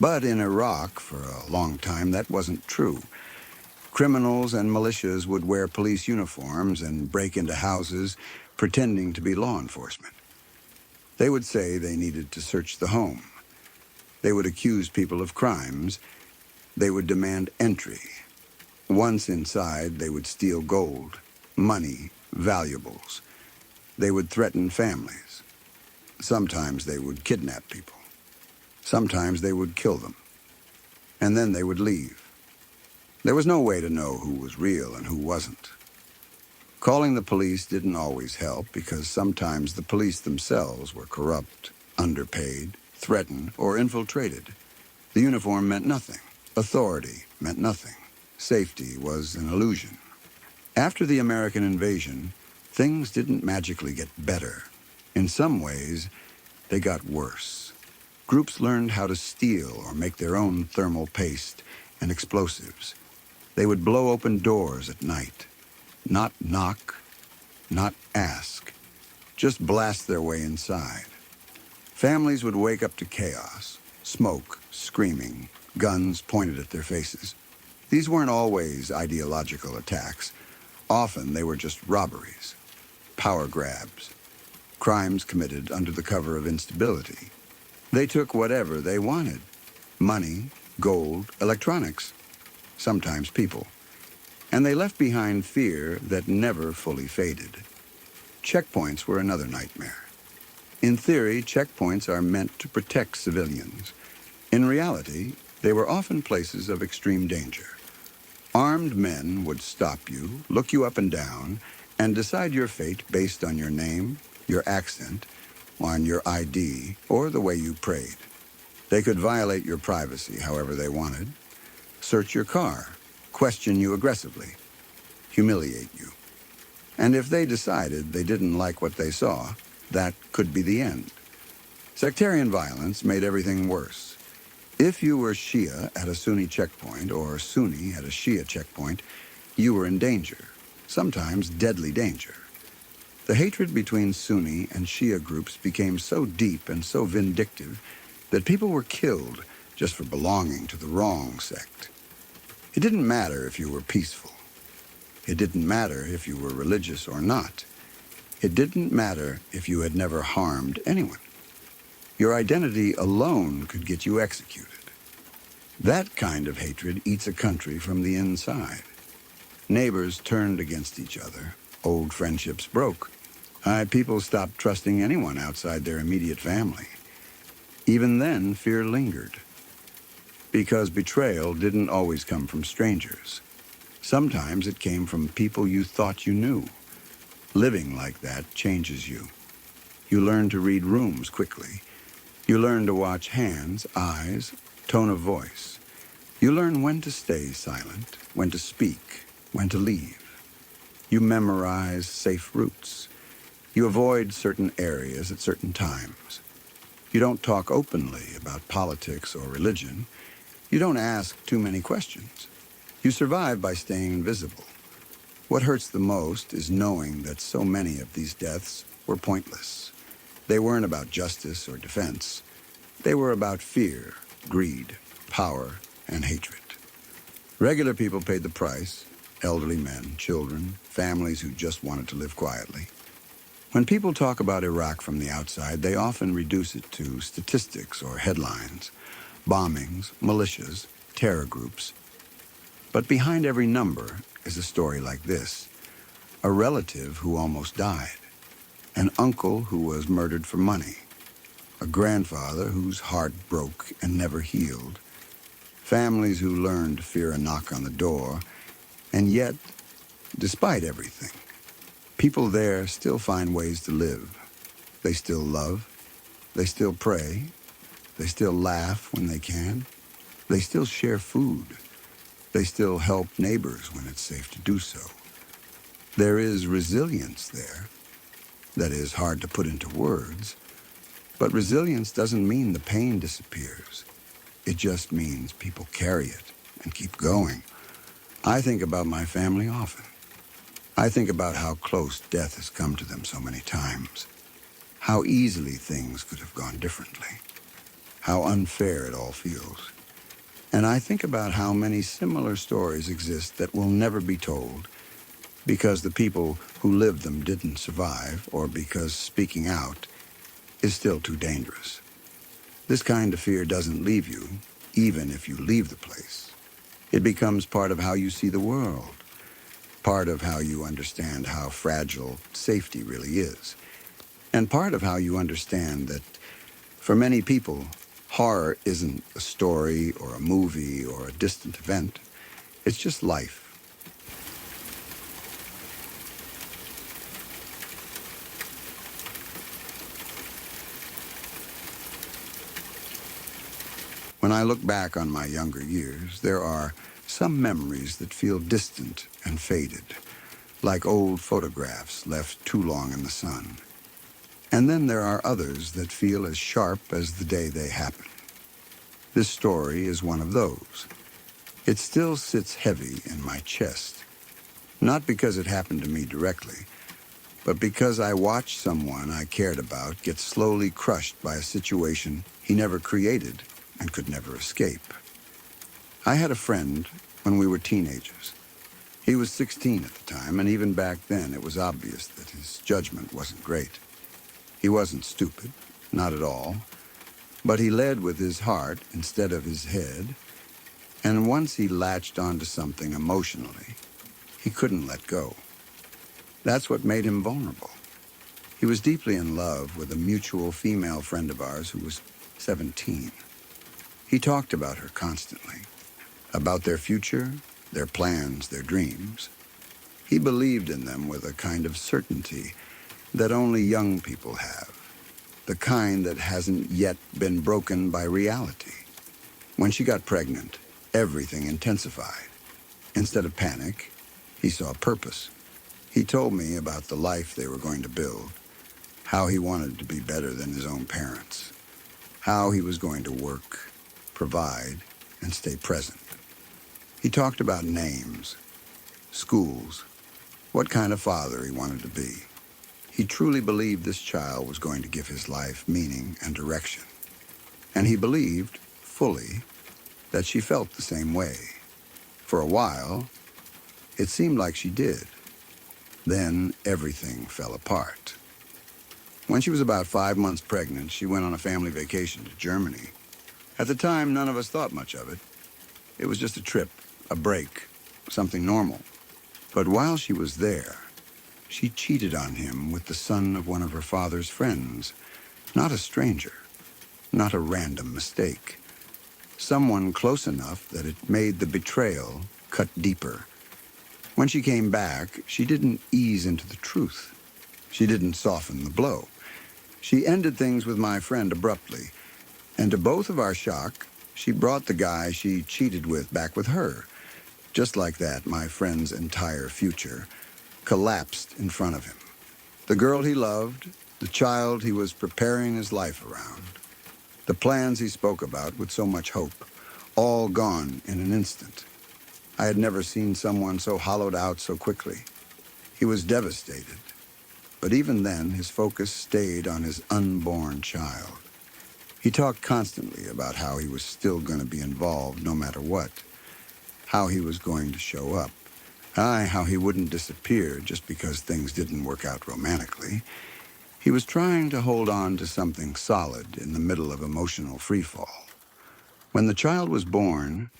But in Iraq, for a long time, that wasn't true. Criminals and militias would wear police uniforms and break into houses pretending to be law enforcement. They would say they needed to search the home. They would accuse people of crimes. They would demand entry. Once inside, they would steal gold, money, valuables. They would threaten families. Sometimes they would kidnap people. Sometimes they would kill them. And then they would leave. There was no way to know who was real and who wasn't. Calling the police didn't always help because sometimes the police themselves were corrupt, underpaid, threatened, or infiltrated. The uniform meant nothing. Authority meant nothing. Safety was an illusion. After the American invasion, things didn't magically get better. In some ways, they got worse. Groups learned how to steal or make their own thermal paste and explosives. They would blow open doors at night. Not knock, not ask. Just blast their way inside. Families would wake up to chaos. Smoke, screaming, guns pointed at their faces. These weren't always ideological attacks. Often they were just robberies, power grabs, crimes committed under the cover of instability. They took whatever they wanted: money, gold, electronics, sometimes people. And they left behind fear that never fully faded. Checkpoints were another nightmare. In theory, checkpoints are meant to protect civilians. In reality, they were often places of extreme danger. Armed men would stop you, look you up and down, and decide your fate based on your name, your accent, on your ID, or the way you prayed. They could violate your privacy however they wanted, search your car, question you aggressively, humiliate you. And if they decided they didn't like what they saw, that could be the end. Sectarian violence made everything worse. If you were Shia at a Sunni checkpoint or Sunni at a Shia checkpoint, you were in danger, sometimes deadly danger. The hatred between Sunni and Shia groups became so deep and so vindictive that people were killed just for belonging to the wrong sect. It didn't matter if you were peaceful. It didn't matter if you were religious or not. It didn't matter if you had never harmed anyone. Your identity alone could get you executed. That kind of hatred eats a country from the inside. Neighbors turned against each other. Old friendships broke. People stopped trusting anyone outside their immediate family. Even then, fear lingered. Because betrayal didn't always come from strangers. Sometimes it came from people you thought you knew. Living like that changes you. You learn to read rooms quickly. You learn to watch hands, eyes, tone of voice. You learn when to stay silent, when to speak, when to leave. You memorize safe routes. You avoid certain areas at certain times. You don't talk openly about politics or religion. You don't ask too many questions. You survive by staying invisible. What hurts the most is knowing that so many of these deaths were pointless. They weren't about justice or defense. They were about fear, greed, power, and hatred. Regular people paid the price: elderly men, children, families who just wanted to live quietly. When people talk about Iraq from the outside, they often reduce it to statistics or headlines: bombings, militias, terror groups. But behind every number is a story like this: a relative who almost died, an uncle who was murdered for money, a grandfather whose heart broke and never healed, families who learned to fear a knock on the door, and yet, despite everything, people there still find ways to live. They still love, they still pray, they still laugh when they can, they still share food, they still help neighbors when it's safe to do so. There is resilience there that is hard to put into words, but resilience doesn't mean the pain disappears. It just means people carry it and keep going. I think about my family often. I think about how close death has come to them so many times, how easily things could have gone differently, how unfair it all feels. And I think about how many similar stories exist that will never be told because the people who lived them didn't survive or because speaking out is still too dangerous. This kind of fear doesn't leave you, even if you leave the place. It becomes part of how you see the world, part of how you understand how fragile safety really is, and part of how you understand that for many people, horror isn't a story or a movie or a distant event. It's just life. When I look back on my younger years, there are some memories that feel distant and faded, like old photographs left too long in the sun. And then there are others that feel as sharp as the day they happened. This story is one of those. It still sits heavy in my chest, not because it happened to me directly, but because I watched someone I cared about get slowly crushed by a situation he never created and could never escape. I had a friend when we were teenagers. He was 16 at the time, and even back then it was obvious that his judgment wasn't great. He wasn't stupid, not at all, but he led with his heart instead of his head, and once he latched onto something emotionally, he couldn't let go. That's what made him vulnerable. He was deeply in love with a mutual female friend of ours who was 17. He talked about her constantly, about their future, their plans, their dreams. He believed in them with a kind of certainty that only young people have, the kind that hasn't yet been broken by reality. When she got pregnant, everything intensified. Instead of panic, he saw purpose. He told me about the life they were going to build, how he wanted to be better than his own parents, how he was going to work, provide, and stay present. He talked about names, schools, what kind of father he wanted to be. He truly believed this child was going to give his life meaning and direction. And he believed, fully, that she felt the same way. For a while, it seemed like she did. Then everything fell apart. When she was about 5 months pregnant, she went on a family vacation to Germany. At the time, none of us thought much of it. It was just a trip, a break, something normal. But while she was there, she cheated on him with the son of one of her father's friends. Not a stranger, not a random mistake. Someone close enough that it made the betrayal cut deeper. When she came back, she didn't ease into the truth. She didn't soften the blow. She ended things with my friend abruptly, and to both of our shock, she brought the guy she cheated with back with her. Just like that, my friend's entire future collapsed in front of him. The girl he loved, the child he was preparing his life around, the plans he spoke about with so much hope, all gone in an instant. I had never seen someone so hollowed out so quickly. He was devastated. But even then, his focus stayed on his unborn child. He talked constantly about how he was still going to be involved no matter what, how he was going to show up, how he wouldn't disappear just because things didn't work out romantically. He was trying to hold on to something solid in the middle of emotional freefall. When the child was born,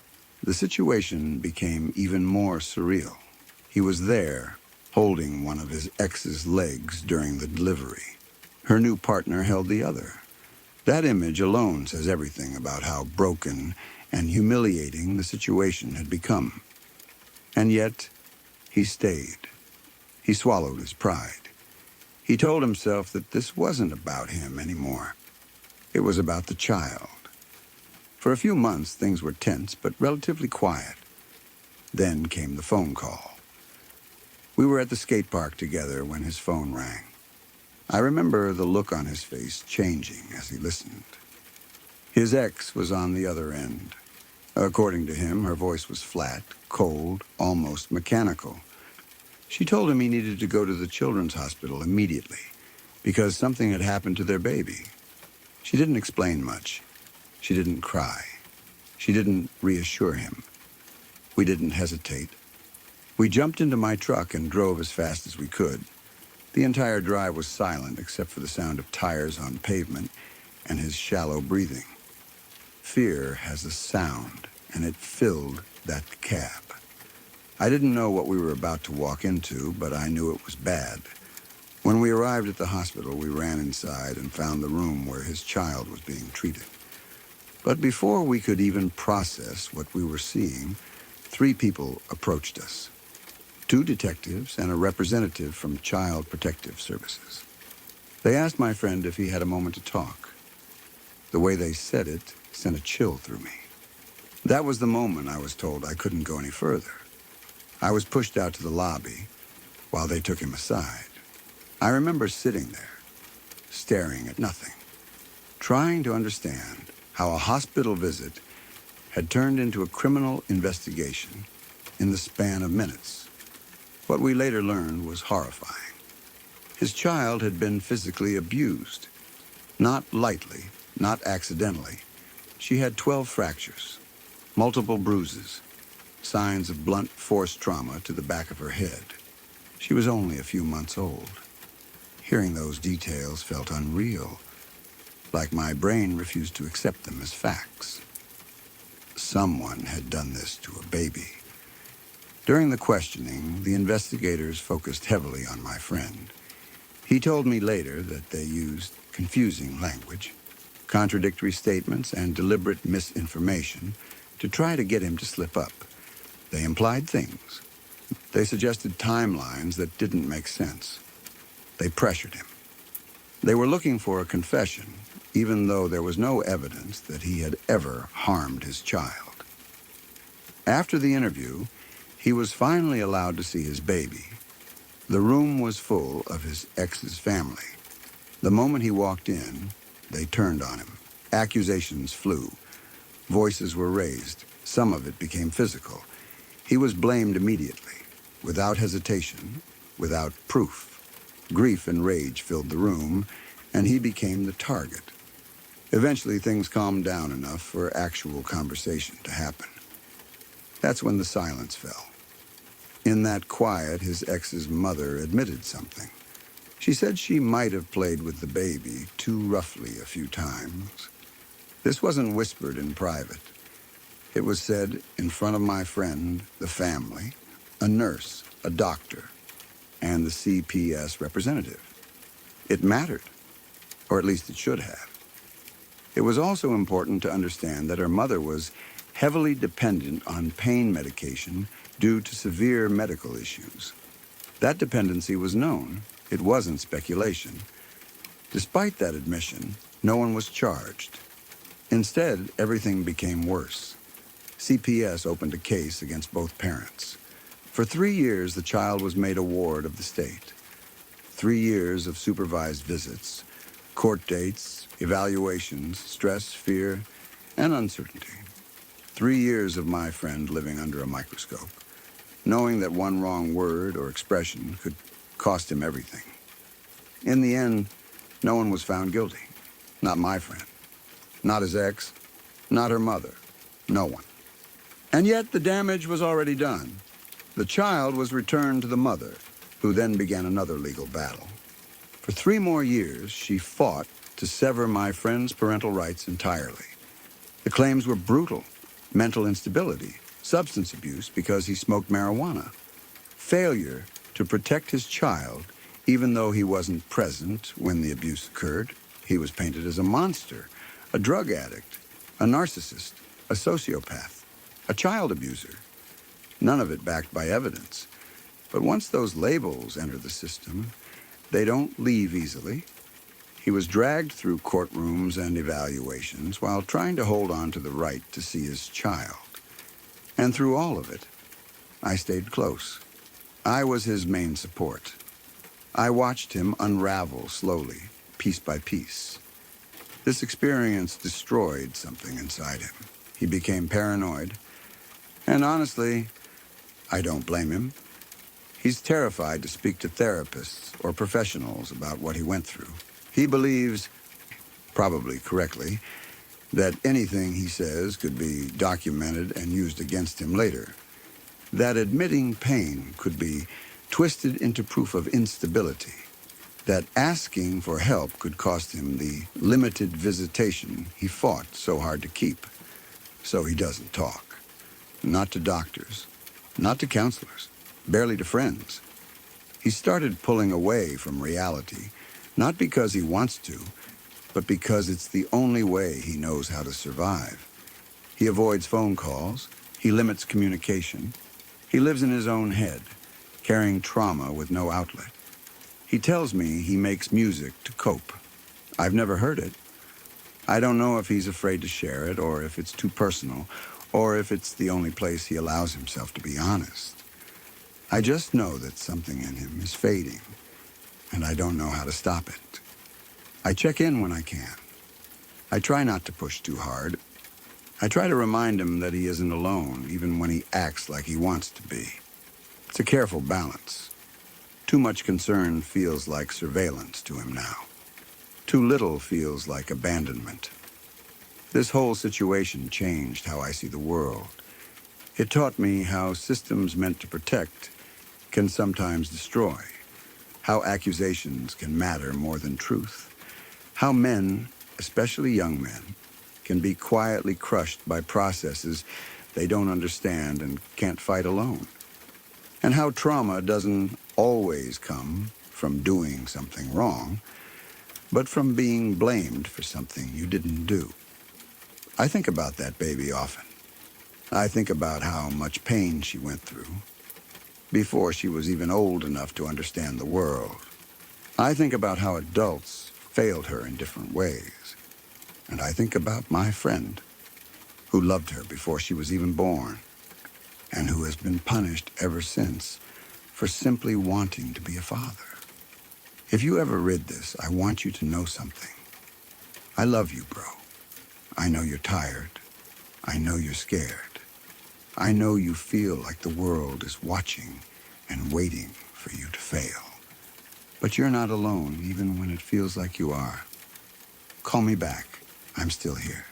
the situation became even more surreal. He was there, holding one of his ex's legs during the delivery. Her new partner held the other. That image alone says everything about how broken and humiliating the situation had become. And yet, he stayed. He swallowed his pride. He told himself that this wasn't about him anymore. It was about the child. For a few months, things were tense but relatively quiet. Then came the phone call. We were at the skate park together when his phone rang. I remember the look on his face changing as he listened. His ex was on the other end. According to him, her voice was flat, cold, almost mechanical. She told him he needed to go to the children's hospital immediately because something had happened to their baby. She didn't explain much. She didn't cry. She didn't reassure him. We didn't hesitate. We jumped into my truck and drove as fast as we could. The entire drive was silent except for the sound of tires on pavement and his shallow breathing. Fear has a sound, and it filled that cab. I didn't know what we were about to walk into, but I knew it was bad. When we arrived at the hospital, we ran inside and found the room where his child was being treated. But before we could even process what we were seeing, 3 people approached us. 2 detectives and a representative from Child Protective Services. They asked my friend if he had a moment to talk. The way they said it sent a chill through me. That was the moment I was told I couldn't go any further. I was pushed out to the lobby while they took him aside. I remember sitting there, staring at nothing, trying to understand how a hospital visit had turned into a criminal investigation in the span of minutes. What we later learned was horrifying. His child had been physically abused. Not lightly, not accidentally. She had 12 fractures, multiple bruises, signs of blunt force trauma to the back of her head. She was only a few months old. Hearing those details felt unreal, like my brain refused to accept them as facts. Someone had done this to a baby. During the questioning, the investigators focused heavily on my friend. He told me later that they used confusing language, contradictory statements, and deliberate misinformation to try to get him to slip up. They implied things. They suggested timelines that didn't make sense. They pressured him. They were looking for a confession, even though there was no evidence that he had ever harmed his child. After the interview, he was finally allowed to see his baby. The room was full of his ex's family. The moment he walked in, they turned on him. Accusations flew. Voices were raised. Some of it became physical. He was blamed immediately, without hesitation, without proof. Grief and rage filled the room, and he became the target. Eventually, things calmed down enough for actual conversation to happen. That's when the silence fell. In that quiet, his ex's mother admitted something. She said she might have played with the baby too roughly a few times. This wasn't whispered in private. It was said in front of my friend, the family, a nurse, a doctor, and the CPS representative. It mattered, or at least it should have. It was also important to understand that her mother was heavily dependent on pain medication due to severe medical issues. That dependency was known. It wasn't speculation. Despite that admission, no one was charged. Instead, everything became worse. CPS opened a case against both parents. For 3 years, the child was made a ward of the state. 3 years of supervised visits, court dates, evaluations, stress, fear, and uncertainty. 3 years of my friend living under a microscope, knowing that one wrong word or expression could cost him everything. In the end, no one was found guilty. Not my friend. Not his ex. Not her mother. No one. And yet the damage was already done. The child was returned to the mother, who then began another legal battle. For 3 more years, she fought to sever my friend's parental rights entirely. The claims were brutal: mental instability, substance abuse because he smoked marijuana, failure to protect his child even though he wasn't present when the abuse occurred. He was painted as a monster, a drug addict, a narcissist, a sociopath, a child abuser. None of it backed by evidence. But once those labels enter the system, they don't leave easily. He was dragged through courtrooms and evaluations while trying to hold on to the right to see his child. And through all of it, I stayed close. I was his main support. I watched him unravel slowly, piece by piece. This experience destroyed something inside him. He became paranoid. And honestly, I don't blame him. He's terrified to speak to therapists or professionals about what he went through. He believes, probably correctly, that anything he says could be documented and used against him later. That admitting pain could be twisted into proof of instability. That asking for help could cost him the limited visitation he fought so hard to keep. So he doesn't talk. Not to doctors, not to counselors, barely to friends. He started pulling away from reality, not because he wants to, but because it's the only way he knows how to survive. He avoids phone calls. He limits communication. He lives in his own head, carrying trauma with no outlet. He tells me he makes music to cope. I've never heard it. I don't know if he's afraid to share it, or if it's too personal, or if it's the only place he allows himself to be honest. I just know that something in him is fading, and I don't know how to stop it. I check in when I can. I try not to push too hard. I try to remind him that he isn't alone, even when he acts like he wants to be. It's a careful balance. Too much concern feels like surveillance to him now. Too little feels like abandonment. This whole situation changed how I see the world. It taught me how systems meant to protect can sometimes destroy, how accusations can matter more than truth, how men, especially young men, can be quietly crushed by processes they don't understand and can't fight alone, and how trauma doesn't always come from doing something wrong, but from being blamed for something you didn't do. I think about that baby often. I think about how much pain she went through before she was even old enough to understand the world. I think about how adults failed her in different ways. And I think about my friend who loved her before she was even born and who has been punished ever since for simply wanting to be a father. If you ever read this, I want you to know something. I love you, bro. I know you're tired. I know you're scared. I know you feel like the world is watching and waiting for you to fail. But you're not alone, even when it feels like you are. Call me back. I'm still here.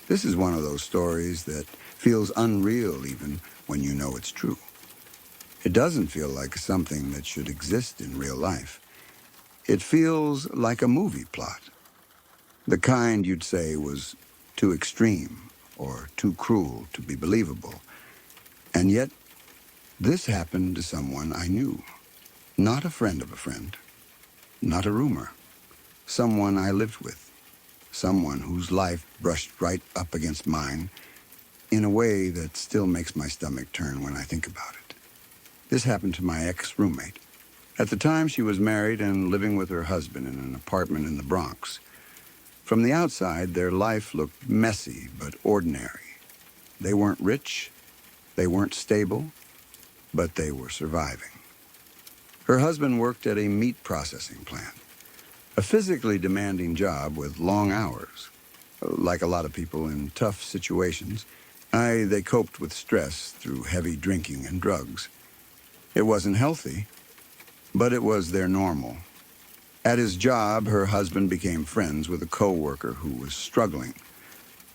This is one of those stories that feels unreal even when you know it's true. It doesn't feel like something that should exist in real life. It feels like a movie plot. The kind you'd say was too extreme or too cruel to be believable. And yet, this happened to someone I knew. Not a friend of a friend. Not a rumor. Someone I lived with. Someone whose life brushed right up against mine in a way that still makes my stomach turn when I think about it. This happened to my ex-roommate. At the time, she was married and living with her husband in an apartment in the Bronx. From the outside, their life looked messy but ordinary. They weren't rich, they weren't stable, but they were surviving. Her husband worked at a meat processing plant, a physically demanding job with long hours. Like a lot of people in tough situations, they coped with stress through heavy drinking and drugs. It wasn't healthy, but it was their normal. At his job, her husband became friends with a coworker who was struggling.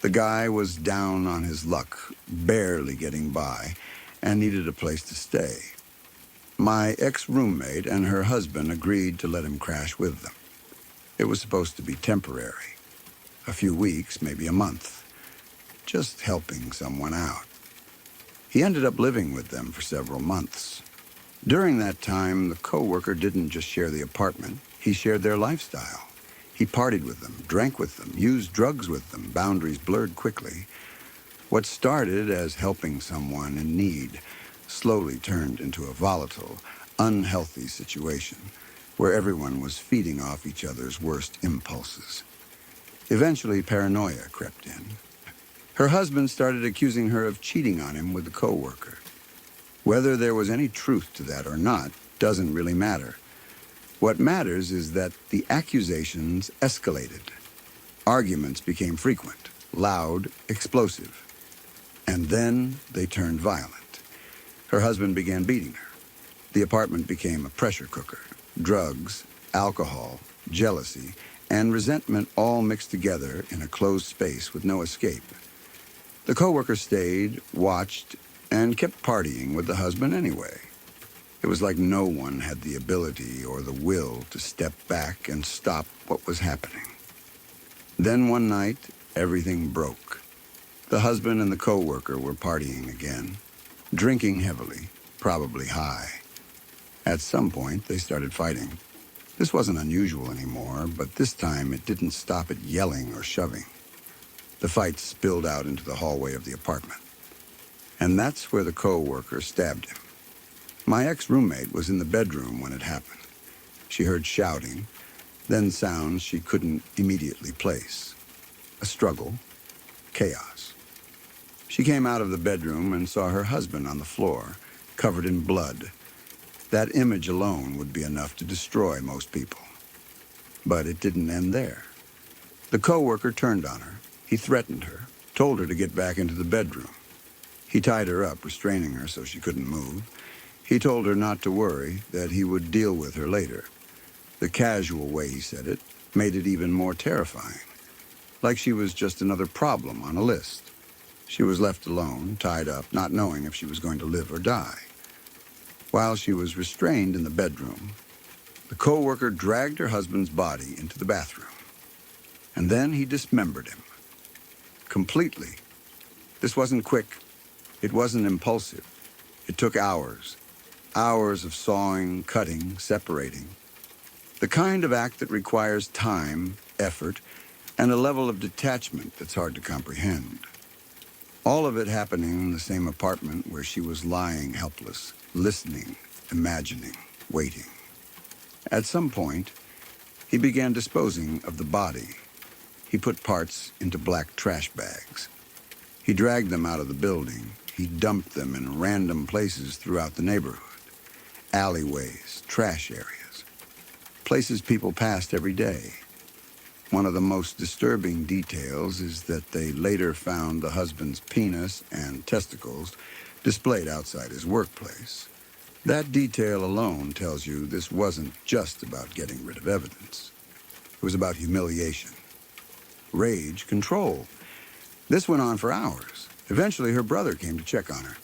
The guy was down on his luck, barely getting by, and needed a place to stay. My ex-roommate and her husband agreed to let him crash with them. It was supposed to be temporary. A few weeks, maybe a month. Just helping someone out. He ended up living with them for several months. During that time, the coworker didn't just share the apartment. He shared their lifestyle. He partied with them, drank with them, used drugs with them. Boundaries blurred quickly. What started as helping someone in need slowly turned into a volatile, unhealthy situation where everyone was feeding off each other's worst impulses. Eventually, paranoia crept in. Her husband started accusing her of cheating on him with the coworker. Whether there was any truth to that or not doesn't really matter. What matters is that the accusations escalated. Arguments became frequent, loud, explosive. And then they turned violent. Her husband began beating her. The apartment became a pressure cooker. Drugs, alcohol, jealousy, and resentment all mixed together in a closed space with no escape. The coworker stayed, watched, and kept partying with the husband anyway. It was like no one had the ability or the will to step back and stop what was happening. Then one night, everything broke. The husband and the coworker were partying again, drinking heavily, probably high. At some point, they started fighting. This wasn't unusual anymore, but this time it didn't stop at yelling or shoving. The fight spilled out into the hallway of the apartment. And that's where the coworker stabbed him. My ex-roommate was in the bedroom when it happened. She heard shouting, then sounds she couldn't immediately place. A struggle, chaos. She came out of the bedroom and saw her husband on the floor, covered in blood. That image alone would be enough to destroy most people. But it didn't end there. The coworker turned on her. He threatened her, told her to get back into the bedroom. He tied her up, restraining her so she couldn't move. He told her not to worry, that he would deal with her later. The casual way he said it made it even more terrifying, like she was just another problem on a list. She was left alone, tied up, not knowing if she was going to live or die. While she was restrained in the bedroom, the coworker dragged her husband's body into the bathroom. And then he dismembered him. Completely. This wasn't quick. It wasn't impulsive. It took hours. Hours of sawing, cutting, separating. The kind of act that requires time, effort, and a level of detachment that's hard to comprehend. All of it happening in the same apartment where she was lying helpless, listening, imagining, waiting. At some point, he began disposing of the body. He put parts into black trash bags. He dragged them out of the building. He dumped them in random places throughout the neighborhood. Alleyways, trash areas, places people passed every day. One of the most disturbing details is that they later found the husband's penis and testicles displayed outside his workplace. That detail alone tells you this wasn't just about getting rid of evidence. It was about humiliation, rage, control. This went on for hours. Eventually, her brother came to check on her.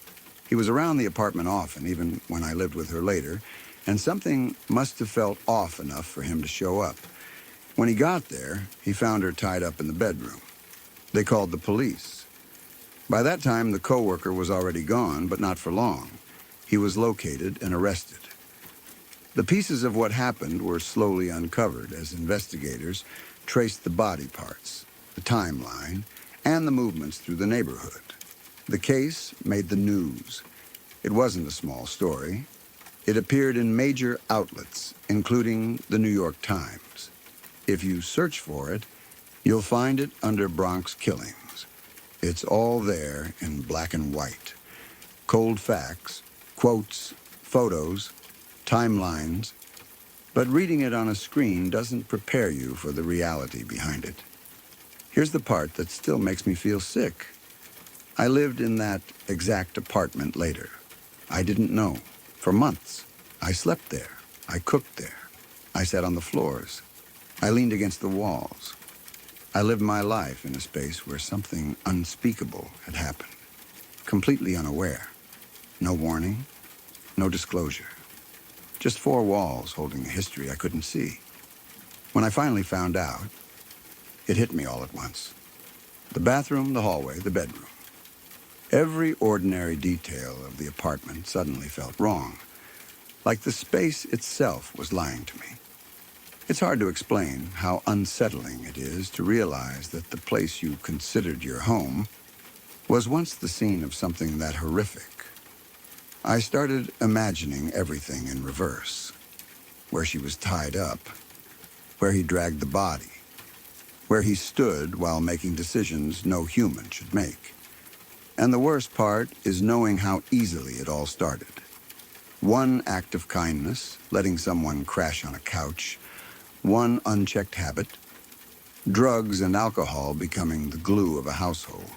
He was around the apartment often, even when I lived with her later, and something must have felt off enough for him to show up. When he got there, he found her tied up in the bedroom. They called the police. By that time, the coworker was already gone, but not for long. He was located and arrested. The pieces of what happened were slowly uncovered as investigators traced the body parts, the timeline, and the movements through the neighborhood. The case made the news. It wasn't a small story. It appeared in major outlets, including the New York Times. If you search for it, you'll find it under Bronx Killings. It's all there in black and white. Cold facts, quotes, photos, timelines. But reading it on a screen doesn't prepare you for the reality behind it. Here's the part that still makes me feel sick. I lived in that exact apartment later. I didn't know. For months. I slept there. I cooked there. I sat on the floors. I leaned against the walls. I lived my life in a space where something unspeakable had happened. Completely unaware. No warning. No disclosure. Just four walls holding a history I couldn't see. When I finally found out, it hit me all at once. The bathroom, the hallway, the bedroom. Every ordinary detail of the apartment suddenly felt wrong, like the space itself was lying to me. It's hard to explain how unsettling it is to realize that the place you considered your home was once the scene of something that horrific. I started imagining everything in reverse, where she was tied up, where he dragged the body, where he stood while making decisions no human should make. And the worst part is knowing how easily it all started. One act of kindness, letting someone crash on a couch, one unchecked habit, drugs and alcohol becoming the glue of a household.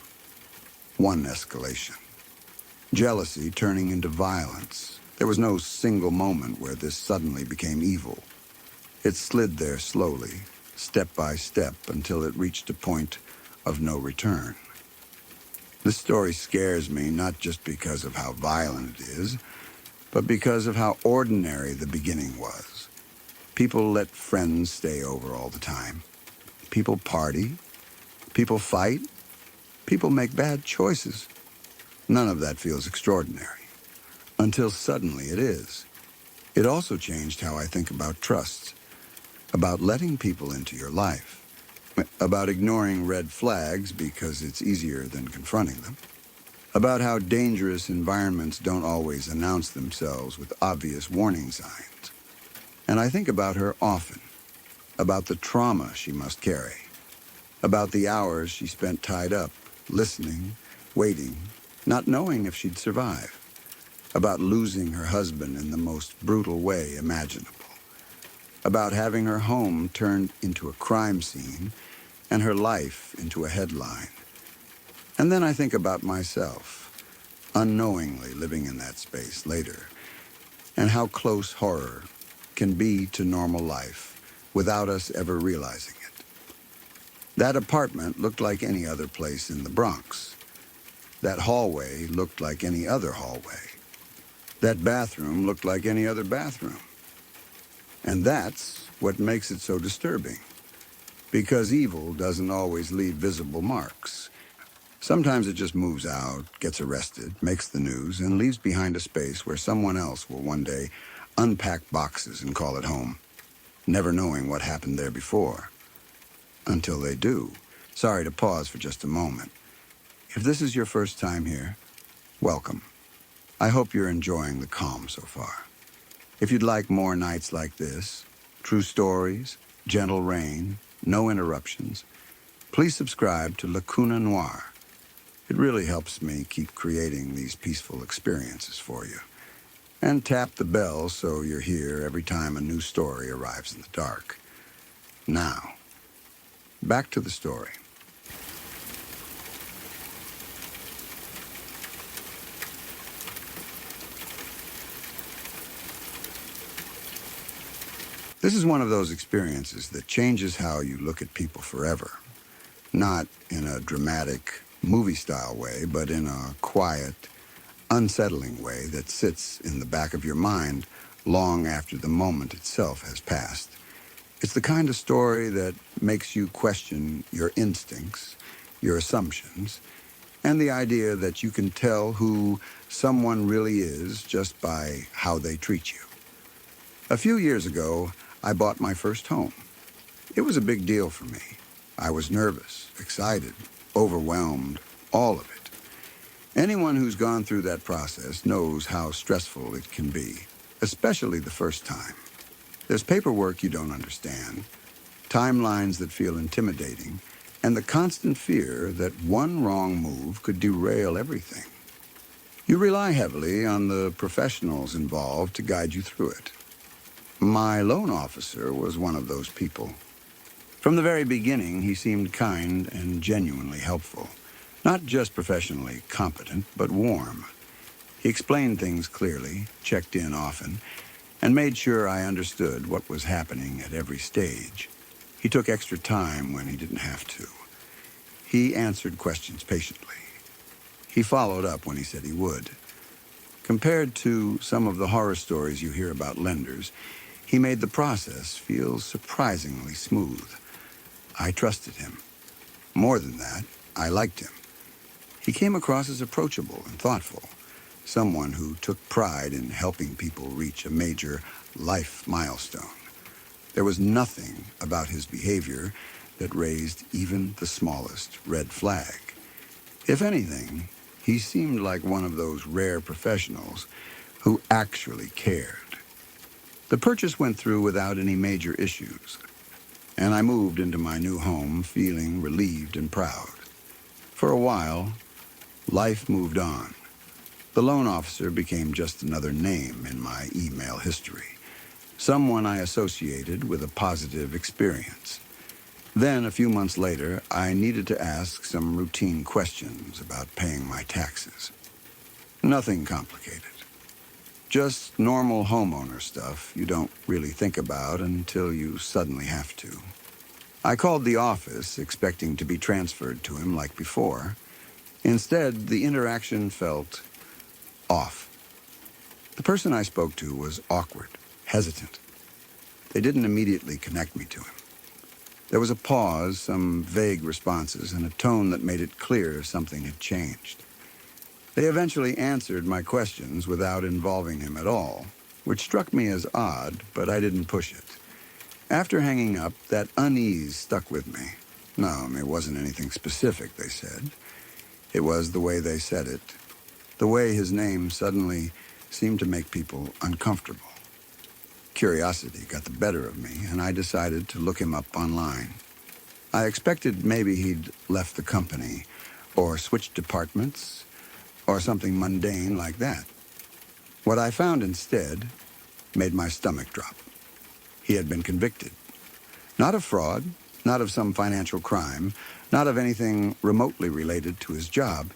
One escalation. Jealousy turning into violence. There was no single moment where this suddenly became evil. It slid there slowly, step by step, until it reached a point of no return. This story scares me not just because of how violent it is, but because of how ordinary the beginning was. People let friends stay over all the time. People party. People fight. People make bad choices. None of that feels extraordinary. Until suddenly it is. It also changed how I think about trust, about letting people into your life, about ignoring red flags because it's easier than confronting them, about how dangerous environments don't always announce themselves with obvious warning signs. And I think about her often, about the trauma she must carry, about the hours she spent tied up, listening, waiting, not knowing if she'd survive, about losing her husband in the most brutal way imaginable, about having her home turned into a crime scene and her life into a headline. And then I think about myself, unknowingly living in that space later, and how close horror can be to normal life without us ever realizing it. That apartment looked like any other place in the Bronx. That hallway looked like any other hallway. That bathroom looked like any other bathroom. And that's what makes it so disturbing. Because evil doesn't always leave visible marks. Sometimes it just moves out, gets arrested, makes the news, and leaves behind a space where someone else will one day unpack boxes and call it home, never knowing what happened there before. Until they do. Sorry to pause for just a moment. If this is your first time here, welcome. I hope you're enjoying the calm so far. If you'd like more nights like this, true stories, gentle rain, no interruptions, please subscribe to Lacuna Noir. It really helps me keep creating these peaceful experiences for you. And tap the bell so you're here every time a new story arrives in the dark. Now, back to the story. This is one of those experiences that changes how you look at people forever. Not in a dramatic, movie-style way, but in a quiet, unsettling way that sits in the back of your mind long after the moment itself has passed. It's the kind of story that makes you question your instincts, your assumptions, and the idea that you can tell who someone really is just by how they treat you. A few years ago, I bought my first home. It was a big deal for me. I was nervous, excited, overwhelmed, all of it. Anyone who's gone through that process knows how stressful it can be, especially the first time. There's paperwork you don't understand, timelines that feel intimidating, and the constant fear that one wrong move could derail everything. You rely heavily on the professionals involved to guide you through it. My loan officer was one of those people. From the very beginning, he seemed kind and genuinely helpful. Not just professionally competent, but warm. He explained things clearly, checked in often, and made sure I understood what was happening at every stage. He took extra time when he didn't have to. He answered questions patiently. He followed up when he said he would. Compared to some of the horror stories you hear about lenders, he made the process feel surprisingly smooth. I trusted him. More than that, I liked him. He came across as approachable and thoughtful, someone who took pride in helping people reach a major life milestone. There was nothing about his behavior that raised even the smallest red flag. If anything, he seemed like one of those rare professionals who actually cared. The purchase went through without any major issues, and I moved into my new home feeling relieved and proud. For a while, Life moved on. The loan officer became just another name in my email history, someone I associated with a positive experience. Then, a few months later, I needed to ask some routine questions about paying my taxes. Nothing complicated. Just normal homeowner stuff you don't really think about until you suddenly have to. I called the office, expecting to be transferred to him like before. Instead, the interaction felt off. The person I spoke to was awkward, hesitant. They didn't immediately connect me to him. There was a pause, some vague responses, and a tone that made it clear something had changed. They eventually answered my questions without involving him at all, which struck me as odd, but I didn't push it. After hanging up, that unease stuck with me. No, it wasn't anything specific, they said. It was the way they said it. The way his name suddenly seemed to make people uncomfortable. Curiosity got the better of me, and I decided to look him up online. I expected maybe he'd left the company, or switched departments, or something mundane like that. What I found instead made my stomach drop. He had been convicted. Not of fraud, not of some financial crime, not of anything remotely related to his job.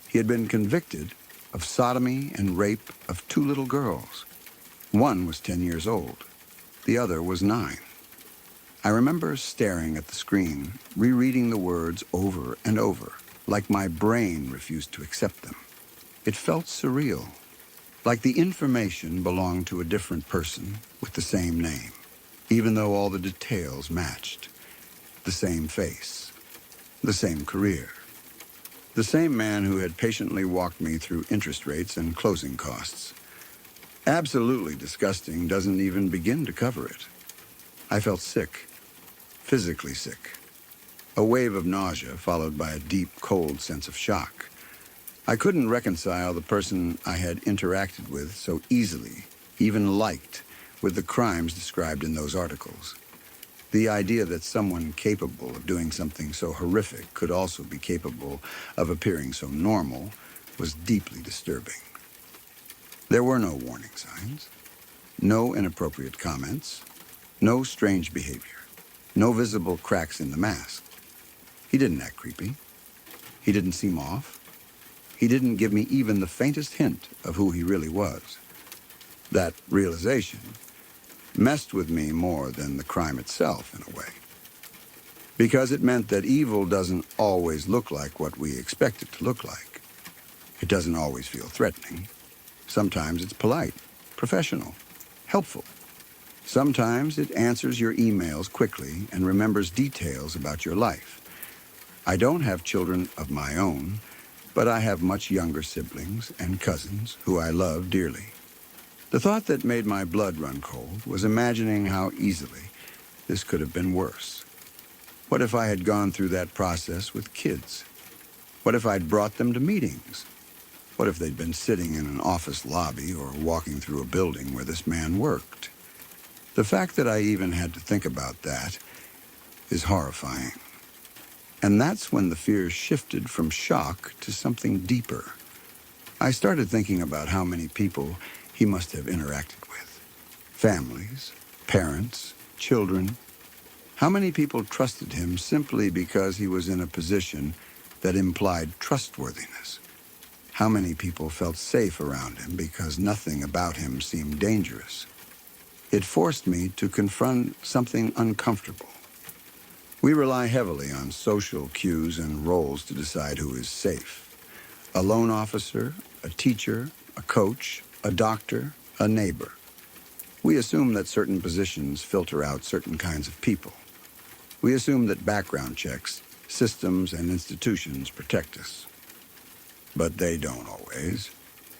He had been convicted of sodomy and rape of 2 little girls. One was 10 years old. The other was 9. I remember staring at the screen, rereading the words over and over, like my brain refused to accept them. It felt surreal, like the information belonged to a different person with the same name, even though all the details matched. The same face, the same career, the same man who had patiently walked me through interest rates and closing costs. Absolutely disgusting doesn't even begin to cover it. I felt sick, physically sick. A wave of nausea followed by a deep, cold sense of shock. I couldn't reconcile the person I had interacted with so easily, even liked, with the crimes described in those articles. The idea that someone capable of doing something so horrific could also be capable of appearing so normal was deeply disturbing. There were no warning signs, no inappropriate comments, no strange behavior, no visible cracks in the mask. He didn't act creepy. He didn't seem off. He didn't give me even the faintest hint of who he really was. That realization messed with me more than the crime itself, in a way. Because it meant that evil doesn't always look like what we expect it to look like. It doesn't always feel threatening. Sometimes it's polite, professional, helpful. Sometimes it answers your emails quickly and remembers details about your life. I don't have children of my own, but I have much younger siblings and cousins who I love dearly. The thought that made my blood run cold was imagining how easily this could have been worse. What if I had gone through that process with kids? What if I'd brought them to meetings? What if they'd been sitting in an office lobby or walking through a building where this man worked? The fact that I even had to think about that is horrifying. And that's when the fear shifted from shock to something deeper. I started thinking about how many people he must have interacted with. Families, parents, children. How many people trusted him simply because he was in a position that implied trustworthiness? How many people felt safe around him because nothing about him seemed dangerous? It forced me to confront something uncomfortable. We rely heavily on social cues and roles to decide who is safe. A loan officer, a teacher, a coach, a doctor, a neighbor. We assume that certain positions filter out certain kinds of people. We assume that background checks, systems, and institutions protect us. But they don't always.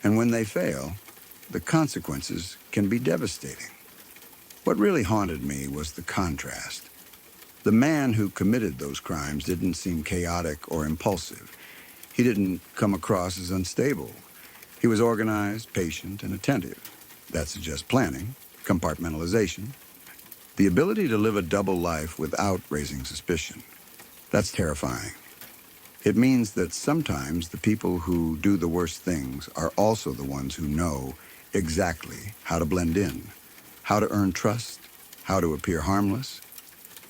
And when they fail, the consequences can be devastating. What really haunted me was the contrast. The man who committed those crimes didn't seem chaotic or impulsive. He didn't come across as unstable. He was organized, patient, and attentive. That suggests planning, compartmentalization, the ability to live a double life without raising suspicion. That's terrifying. It means that sometimes the people who do the worst things are also the ones who know exactly how to blend in, how to earn trust, how to appear harmless.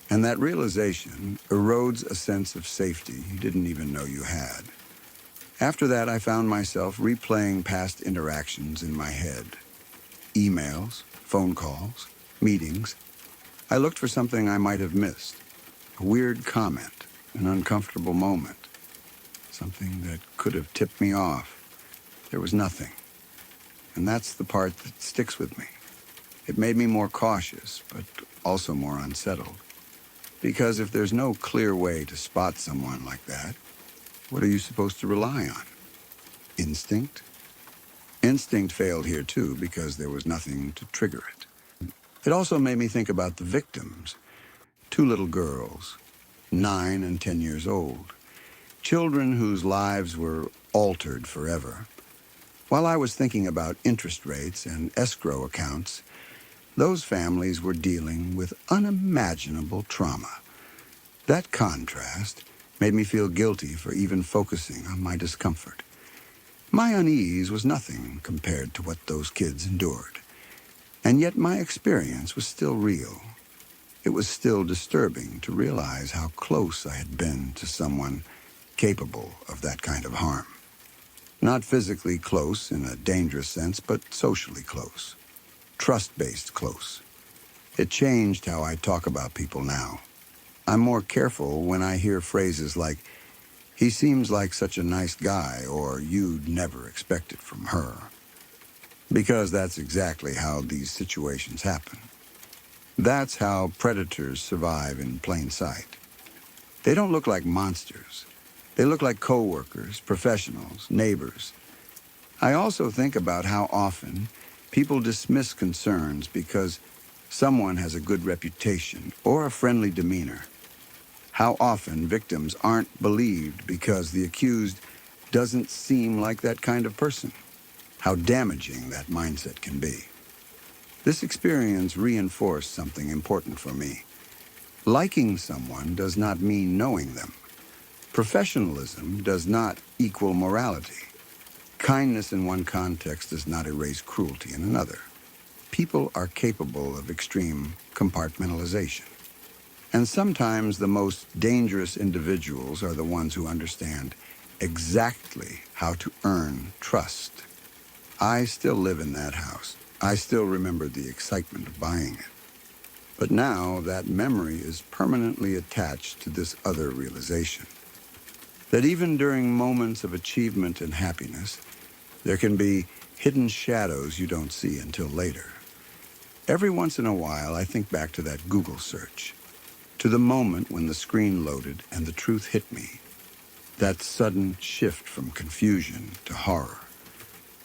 And that realization erodes a sense of safety you didn't even know you had. After that, I found myself replaying past interactions in my head. Emails, phone calls, meetings. I looked for something I might have missed. A weird comment, an uncomfortable moment. Something that could have tipped me off. There was nothing. And that's the part that sticks with me. It made me more cautious, but also more unsettled. Because if there's no clear way to spot someone like that, what are you supposed to rely on? Instinct? Instinct failed here too because there was nothing to trigger it. It also made me think about the victims. Two little girls, 9 and 10 years old. Children whose lives were altered forever. While I was thinking about interest rates and escrow accounts, those families were dealing with unimaginable trauma. That contrast made me feel guilty for even focusing on my discomfort. My unease was nothing compared to what those kids endured. And yet my experience was still real. It was still disturbing to realize how close I had been to someone capable of that kind of harm. Not physically close in a dangerous sense, but socially close. Trust-based close. It changed how I talk about people now. I'm more careful when I hear phrases like, "He seems like such a nice guy," or "You'd never expect it from her." Because that's exactly how these situations happen. That's how predators survive in plain sight. They don't look like monsters. They look like coworkers, professionals, neighbors. I also think about how often people dismiss concerns because someone has a good reputation or a friendly demeanor. How often victims aren't believed because the accused doesn't seem like that kind of person. How damaging that mindset can be. This experience reinforced something important for me. Liking someone does not mean knowing them. Professionalism does not equal morality. Kindness in one context does not erase cruelty in another. People are capable of extreme compartmentalization. And sometimes the most dangerous individuals are the ones who understand exactly how to earn trust. I still live in that house. I still remember the excitement of buying it. But now that memory is permanently attached to this other realization. That even during moments of achievement and happiness, there can be hidden shadows you don't see until later. Every once in a while, I think back to that Google search, to the moment when the screen loaded and the truth hit me. That sudden shift from confusion to horror.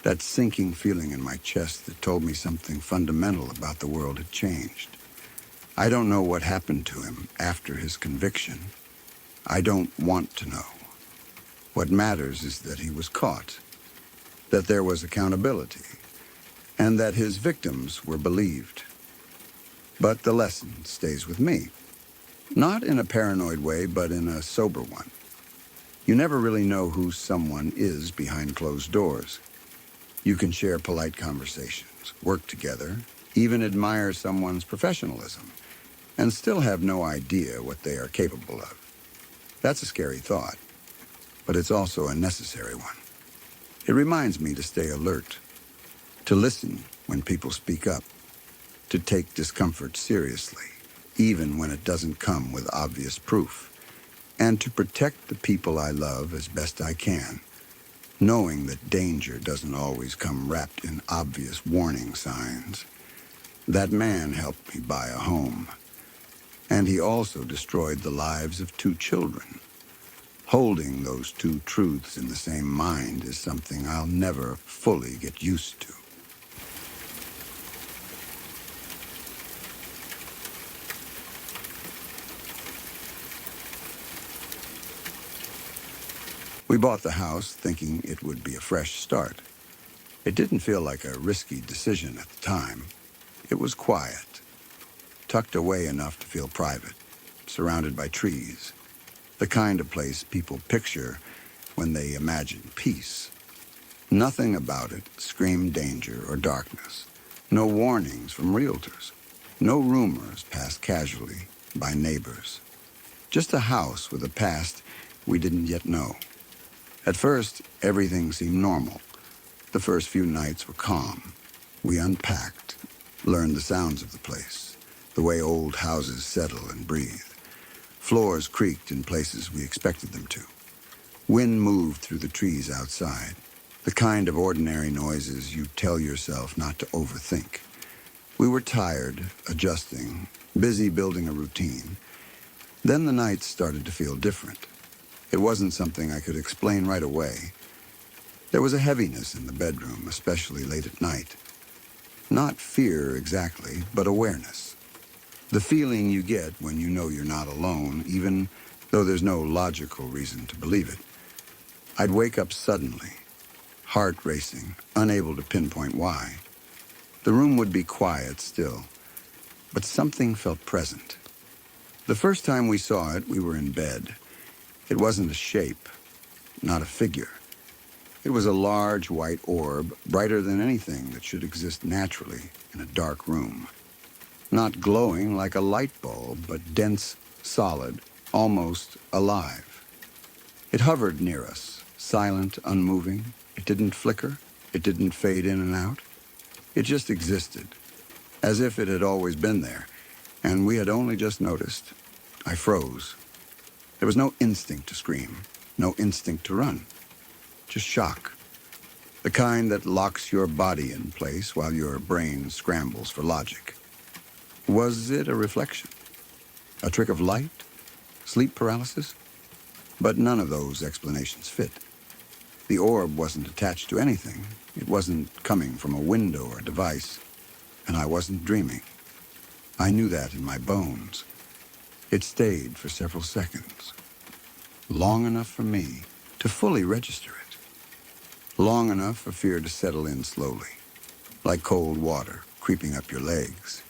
That sinking feeling in my chest that told me something fundamental about the world had changed. I don't know what happened to him after his conviction. I don't want to know. What matters is that he was caught, that there was accountability, and that his victims were believed. But the lesson stays with me. Not in a paranoid way, but in a sober one. You never really know who someone is behind closed doors. You can share polite conversations, work together, even admire someone's professionalism, and still have no idea what they are capable of. That's a scary thought, but it's also a necessary one. It reminds me to stay alert, to listen when people speak up, to take discomfort seriously, even when it doesn't come with obvious proof, and to protect the people I love as best I can, knowing that danger doesn't always come wrapped in obvious warning signs. That man helped me buy a home, and he also destroyed the lives of 2 children. Holding those 2 truths in the same mind is something I'll never fully get used to. We bought the house thinking it would be a fresh start. It didn't feel like a risky decision at the time. It was quiet, tucked away enough to feel private, surrounded by trees. the kind of place people picture when they imagine peace. Nothing about it screamed danger or darkness. No warnings from realtors. No rumors passed casually by neighbors. Just a house with a past we didn't yet know. At first, everything seemed normal. The first few nights were calm. We unpacked, learned the sounds of the place, the way old houses settle and breathe. Floors creaked in places we expected them to. Wind moved through the trees outside, the kind of ordinary noises you tell yourself not to overthink. We were tired, adjusting, busy building a routine. Then the nights started to feel different. It wasn't something I could explain right away. There was a heaviness in the bedroom, especially late at night. Not fear exactly, but awareness. The feeling you get when you know you're not alone, even though there's no logical reason to believe it. I'd wake up suddenly, heart racing, unable to pinpoint why. The room would be quiet still, but something felt present. The first time we saw it, we were in bed. It wasn't a shape, not a figure. It was a large white orb, brighter than anything that should exist naturally in a dark room. Not glowing like a light bulb, but dense, solid, almost alive. It hovered near us, silent, unmoving. It didn't flicker. It didn't fade in and out. It just existed, as if it had always been there, and we had only just noticed. I froze. There was no instinct to scream, no instinct to run. Just shock. The kind that locks your body in place while your brain scrambles for logic. Was it a reflection? A trick of light? Sleep paralysis? But none of those explanations fit. The orb wasn't attached to anything. It wasn't coming from a window or device. And I wasn't dreaming. I knew that in my bones. It stayed for several seconds. Long enough for me to fully register it. Long enough for fear to settle in slowly, like cold water creeping up your legs.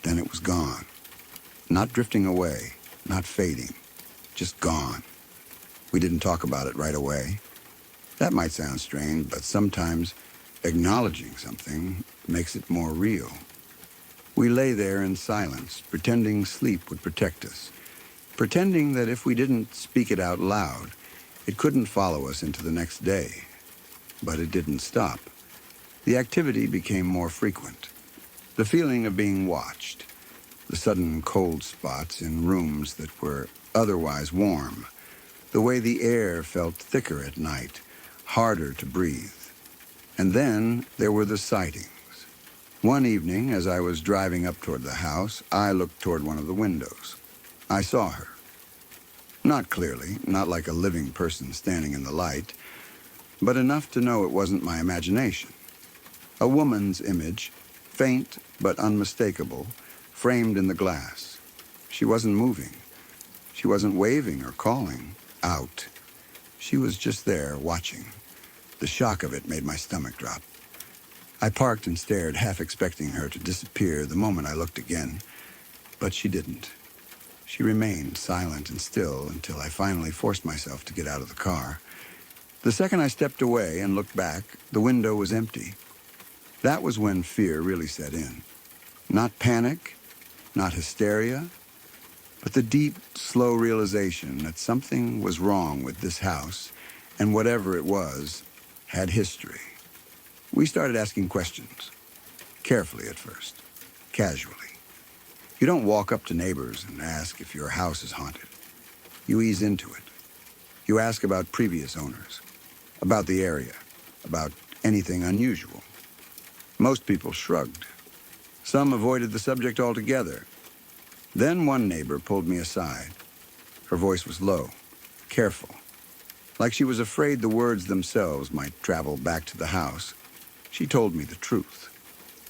Then it was gone. Not drifting away, not fading, just gone. We didn't talk about it right away. That might sound strange, but sometimes acknowledging something makes it more real. We lay there in silence, pretending sleep would protect us, pretending that if we didn't speak it out loud, it couldn't follow us into the next day. But it didn't stop. The activity became more frequent. The feeling of being watched, the sudden cold spots in rooms that were otherwise warm, the way the air felt thicker at night, harder to breathe. And then there were the sightings. One evening, as I was driving up toward the house, I looked toward one of the windows. I saw her. Not clearly, not like a living person standing in the light, but enough to know it wasn't my imagination. A woman's image, faint but unmistakable, framed in the glass. She wasn't moving. She wasn't waving or calling out. She was just there, watching. The shock of it made my stomach drop. I parked and stared, half expecting her to disappear the moment I looked again. But she didn't. She remained silent and still until I finally forced myself to get out of the car. The second I stepped away and looked back, the window was empty. That was when fear really set in. Not panic, not hysteria, but the deep, slow realization that something was wrong with this house, and whatever it was, had history. We started asking questions, carefully at first, casually. You don't walk up to neighbors and ask if your house is haunted. You ease into it. You ask about previous owners, about the area, about anything unusual. Most people shrugged. Some avoided the subject altogether. Then one neighbor pulled me aside. Her voice was low, careful, like she was afraid the words themselves might travel back to the house. She told me the truth.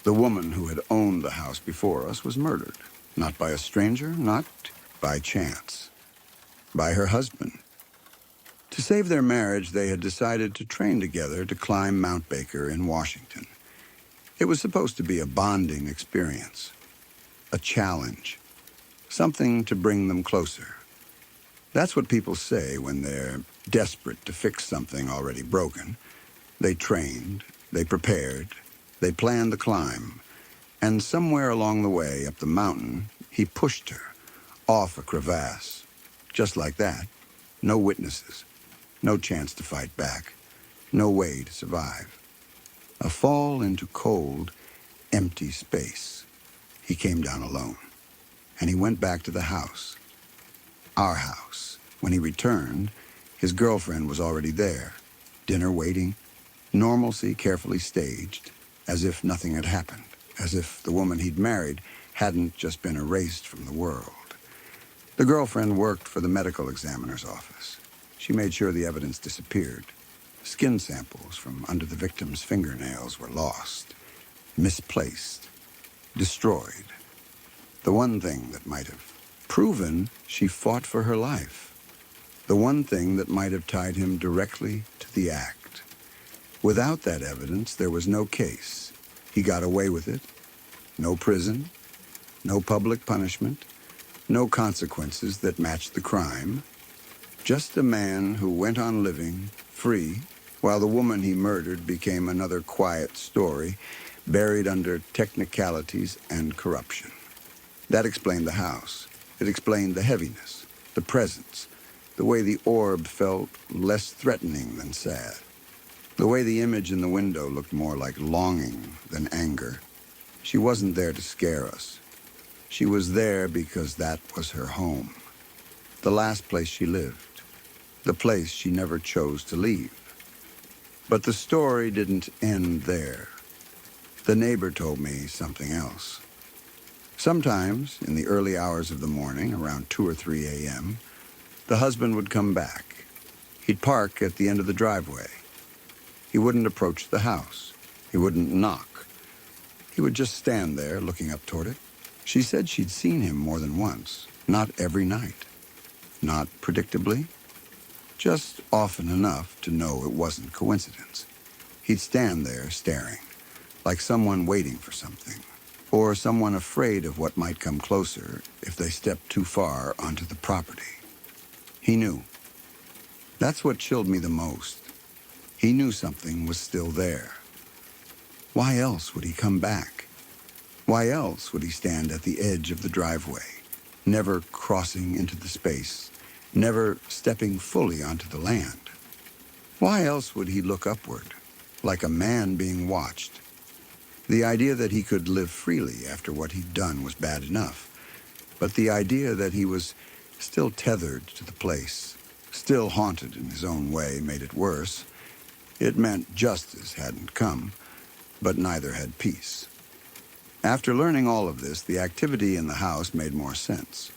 The woman who had owned the house before us was murdered, not by a stranger, not by chance, by her husband. To save their marriage, they had decided to train together to climb Mount Baker in Washington. It was supposed to be a bonding experience, a challenge, something to bring them closer. That's what people say when they're desperate to fix something already broken. They trained, they prepared, they planned the climb, and somewhere along the way up the mountain, he pushed her off a crevasse. Just like that. No witnesses, no chance to fight back, no way to survive. A fall into cold, empty space. He came down alone, and he went back to the house. Our house. When he returned, his girlfriend was already there. Dinner waiting, normalcy carefully staged, as if nothing had happened, as if the woman he'd married hadn't just been erased from the world. The girlfriend worked for the medical examiner's office. She made sure the evidence disappeared. Skin samples from under the victim's fingernails were lost, misplaced, destroyed. The one thing that might have proven she fought for her life. The one thing that might have tied him directly to the act. Without that evidence, there was no case. He got away with it. No prison, no public punishment, no consequences that matched the crime. Just a man who went on living, free, while the woman he murdered became another quiet story, buried under technicalities and corruption. That explained the house. It explained the heaviness, the presence, the way the orb felt less threatening than sad. The way the image in the window looked more like longing than anger. She wasn't there to scare us. She was there because that was her home. The last place she lived. The place she never chose to leave. But the story didn't end there. The neighbor told me something else. Sometimes, in the early hours of the morning, around 2 or 3 a.m., the husband would come back. He'd park at the end of the driveway. He wouldn't approach the house. He wouldn't knock. He would just stand there, looking up toward it. She said she'd seen him more than once, not every night. Not predictably, just often enough to know it wasn't coincidence. He'd stand there staring, like someone waiting for something, or someone afraid of what might come closer if they stepped too far onto the property. He knew. That's what chilled me the most. He knew something was still there. Why else would he come back? Why else would he stand at the edge of the driveway, never crossing into the space, never stepping fully onto the land? Why else would he look upward, like a man being watched? The idea that he could live freely after what he'd done was bad enough, but the idea that he was still tethered to the place, still haunted in his own way, made it worse. It meant justice hadn't come, but neither had peace. After learning all of this, the activity in the house made more sense.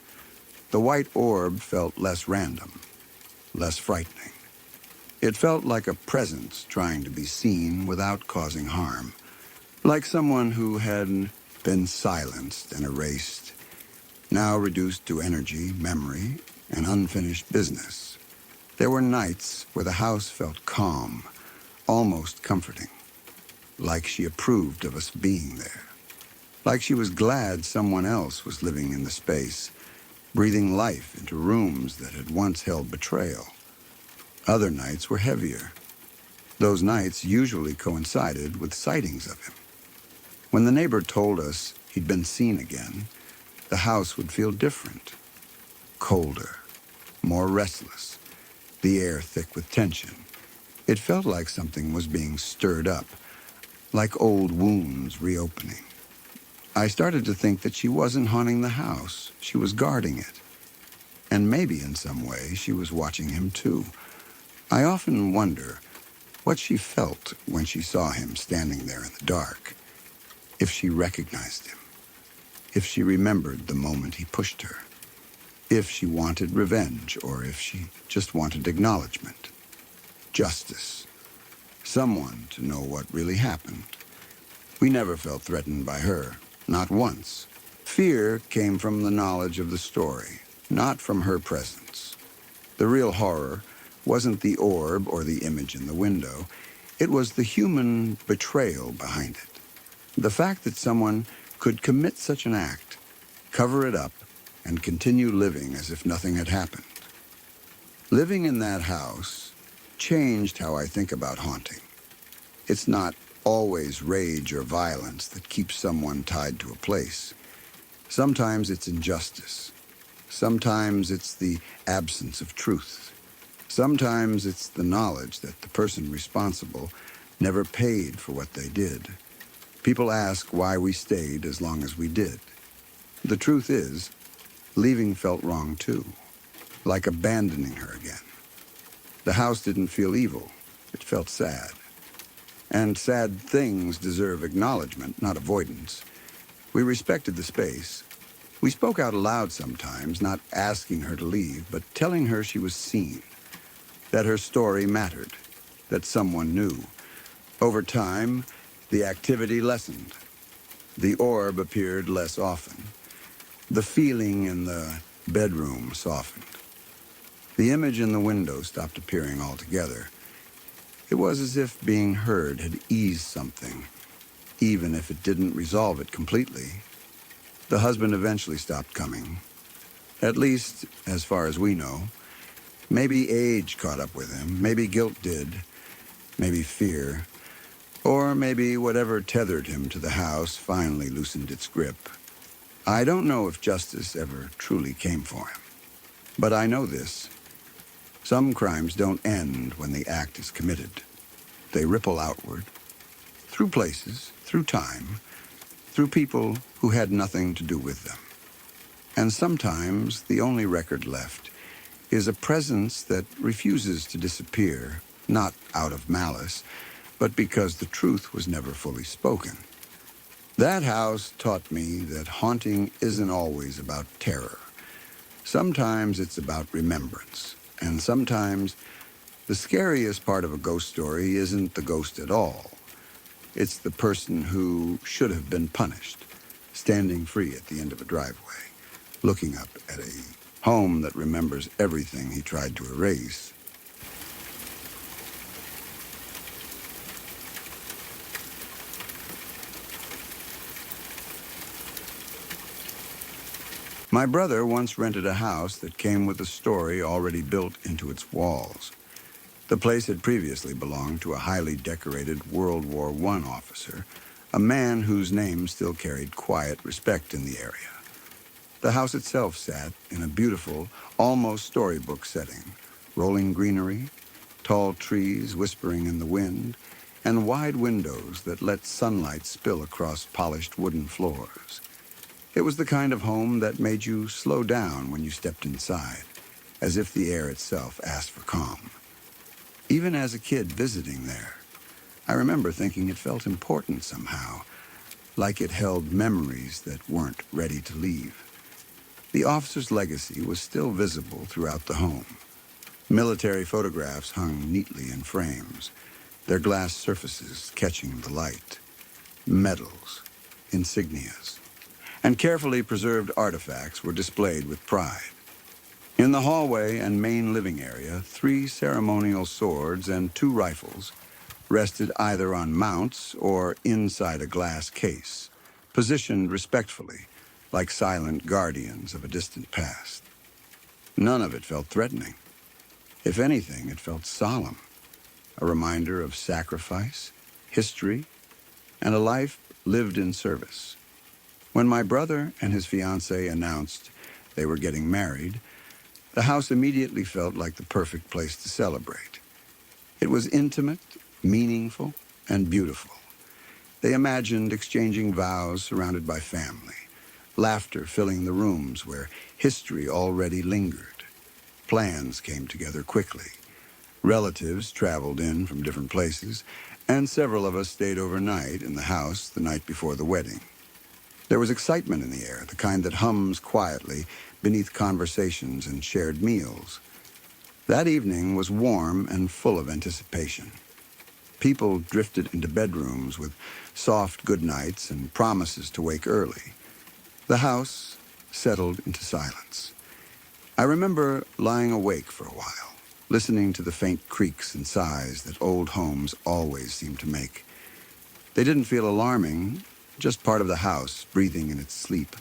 The white orb felt less random, less frightening. It felt like a presence trying to be seen without causing harm, like someone who had been silenced and erased, now reduced to energy, memory, and unfinished business. There were nights where the house felt calm, almost comforting, like she approved of us being there, like she was glad someone else was living in the space, breathing life into rooms that had once held betrayal. Other nights were heavier. Those nights usually coincided with sightings of him. When the neighbor told us he'd been seen again, the house would feel different, colder, more restless, the air thick with tension. It felt like something was being stirred up, like old wounds reopening. I started to think that she wasn't haunting the house, she was guarding it. And maybe in some way she was watching him too. I often wonder what she felt when she saw him standing there in the dark, if she recognized him, if she remembered the moment he pushed her, if she wanted revenge or if she just wanted acknowledgement, justice, someone to know what really happened. We never felt threatened by her, not once. Fear came from the knowledge of the story, not from her presence. The real horror wasn't the orb or the image in the window. It was the human betrayal behind it. The fact that someone could commit such an act, cover it up, and continue living as if nothing had happened. Living in that house changed how I think about haunting. It's not always rage or violence that keeps someone tied to a place. Sometimes it's injustice. Sometimes it's the absence of truth. Sometimes it's the knowledge that the person responsible never paid for what they did. People ask why we stayed as long as we did. The truth is, leaving felt wrong too, like abandoning her again. The house didn't feel evil. It felt sad. And sad things deserve acknowledgement, not avoidance. We respected the space. We spoke out aloud sometimes, not asking her to leave, but telling her she was seen, that her story mattered, that someone knew. Over time, the activity lessened. The orb appeared less often. The feeling in the bedroom softened. The image in the window stopped appearing altogether. It was as if being heard had eased something, even if it didn't resolve it completely. The husband eventually stopped coming, at least as far as we know. Maybe age caught up with him, maybe guilt did, maybe fear, or maybe whatever tethered him to the house finally loosened its grip. I don't know if justice ever truly came for him, but I know this. Some crimes don't end when the act is committed. They ripple outward, through places, through time, through people who had nothing to do with them. And sometimes the only record left is a presence that refuses to disappear, not out of malice, but because the truth was never fully spoken. That house taught me that haunting isn't always about terror. Sometimes it's about remembrance, and sometimes the scariest part of a ghost story isn't the ghost at all. It's the person who should have been punished, standing free at the end of a driveway, looking up at a home that remembers everything he tried to erase. My brother once rented a house that came with a story already built into its walls. The place had previously belonged to a highly decorated World War I officer, a man whose name still carried quiet respect in the area. The house itself sat in a beautiful, almost storybook setting, rolling greenery, tall trees whispering in the wind, and wide windows that let sunlight spill across polished wooden floors. It was the kind of home that made you slow down when you stepped inside, as if the air itself asked for calm. Even as a kid visiting there, I remember thinking it felt important somehow, like it held memories that weren't ready to leave. The officer's legacy was still visible throughout the home. Military photographs hung neatly in frames, their glass surfaces catching the light. Medals, insignias, and carefully preserved artifacts were displayed with pride. In the hallway and main living area, 3 ceremonial swords and 2 rifles rested either on mounts or inside a glass case, positioned respectfully, like silent guardians of a distant past. None of it felt threatening. If anything, it felt solemn, a reminder of sacrifice, history, and a life lived in service. When my brother and his fiancée announced they were getting married, the house immediately felt like the perfect place to celebrate. It was intimate, meaningful, and beautiful. They imagined exchanging vows surrounded by family, laughter filling the rooms where history already lingered. Plans came together quickly. Relatives traveled in from different places, and several of us stayed overnight in the house the night before the wedding. There was excitement in the air, the kind that hums quietly beneath conversations and shared meals. That evening was warm and full of anticipation. People drifted into bedrooms with soft goodnights and promises to wake early. The house settled into silence. I remember lying awake for a while, listening to the faint creaks and sighs that old homes always seem to make. They didn't feel alarming, just part of the house breathing in its sleep.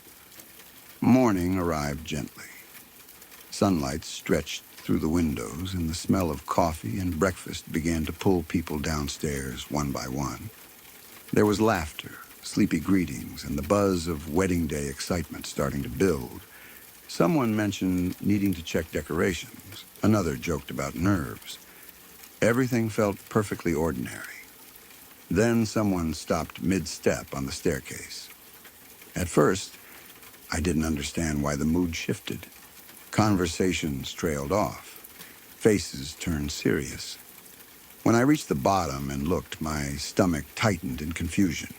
Morning arrived gently. Sunlight stretched through the windows, and the smell of coffee and breakfast began to pull people downstairs one by one. There was laughter, sleepy greetings, and the buzz of wedding day excitement starting to build. Someone mentioned needing to check decorations. Another joked about nerves. Everything felt perfectly ordinary. Then someone stopped mid-step on the staircase. At first, I didn't understand why the mood shifted. Conversations trailed off. Faces turned serious. When I reached the bottom and looked, my stomach tightened in confusion.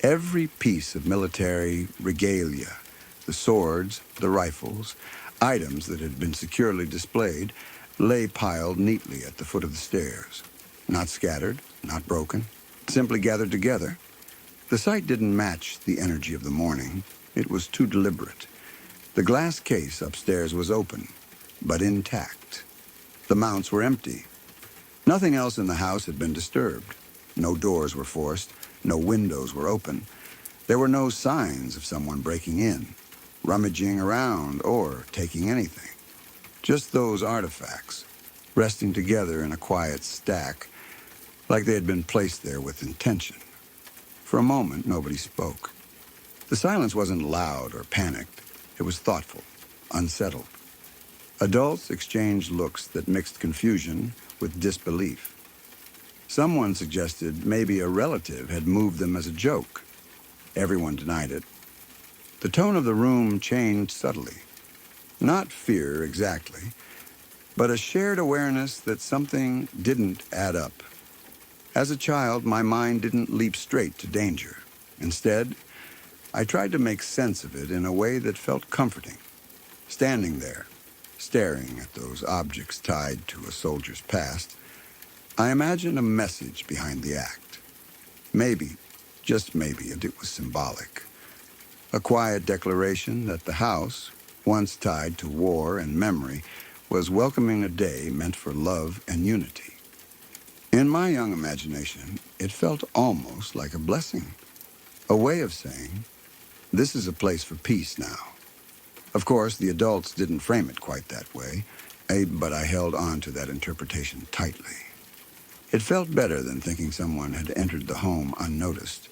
Every piece of military regalia, the swords, the rifles, items that had been securely displayed, lay piled neatly at the foot of the stairs. Not scattered, not broken, simply gathered together. The sight didn't match the energy of the morning. It was too deliberate. The glass case upstairs was open, but intact. The mounts were empty. Nothing else in the house had been disturbed. No doors were forced. No windows were open. There were no signs of someone breaking in, rummaging around, or taking anything. Just those artifacts, resting together in a quiet stack, like they had been placed there with intention. For a moment, nobody spoke. The silence wasn't loud or panicked. It was thoughtful, unsettled. Adults exchanged looks that mixed confusion with disbelief. Someone suggested maybe a relative had moved them as a joke. Everyone denied it. The tone of the room changed subtly. Not fear exactly, but a shared awareness that something didn't add up. As a child, my mind didn't leap straight to danger. Instead, I tried to make sense of it in a way that felt comforting. Standing there, staring at those objects tied to a soldier's past, I imagined a message behind the act. Maybe, just maybe, it was symbolic. A quiet declaration that the house, once tied to war and memory, was welcoming a day meant for love and unity. In my young imagination, it felt almost like a blessing, a way of saying, this is a place for peace now. Of course, the adults didn't frame it quite that way, but I held on to that interpretation tightly. It felt better than thinking someone had entered the home unnoticed,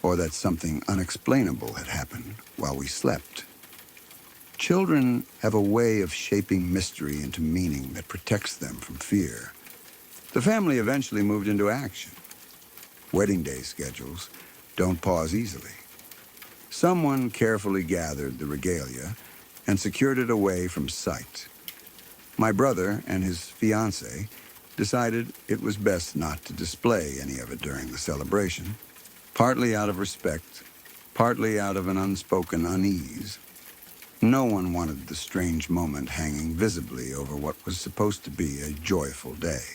or that something unexplainable had happened while we slept. Children have a way of shaping mystery into meaning that protects them from fear. The family eventually moved into action. Wedding day schedules don't pause easily. Someone carefully gathered the regalia and secured it away from sight. My brother and his fiancée decided it was best not to display any of it during the celebration, partly out of respect, partly out of an unspoken unease. No one wanted the strange moment hanging visibly over what was supposed to be a joyful day.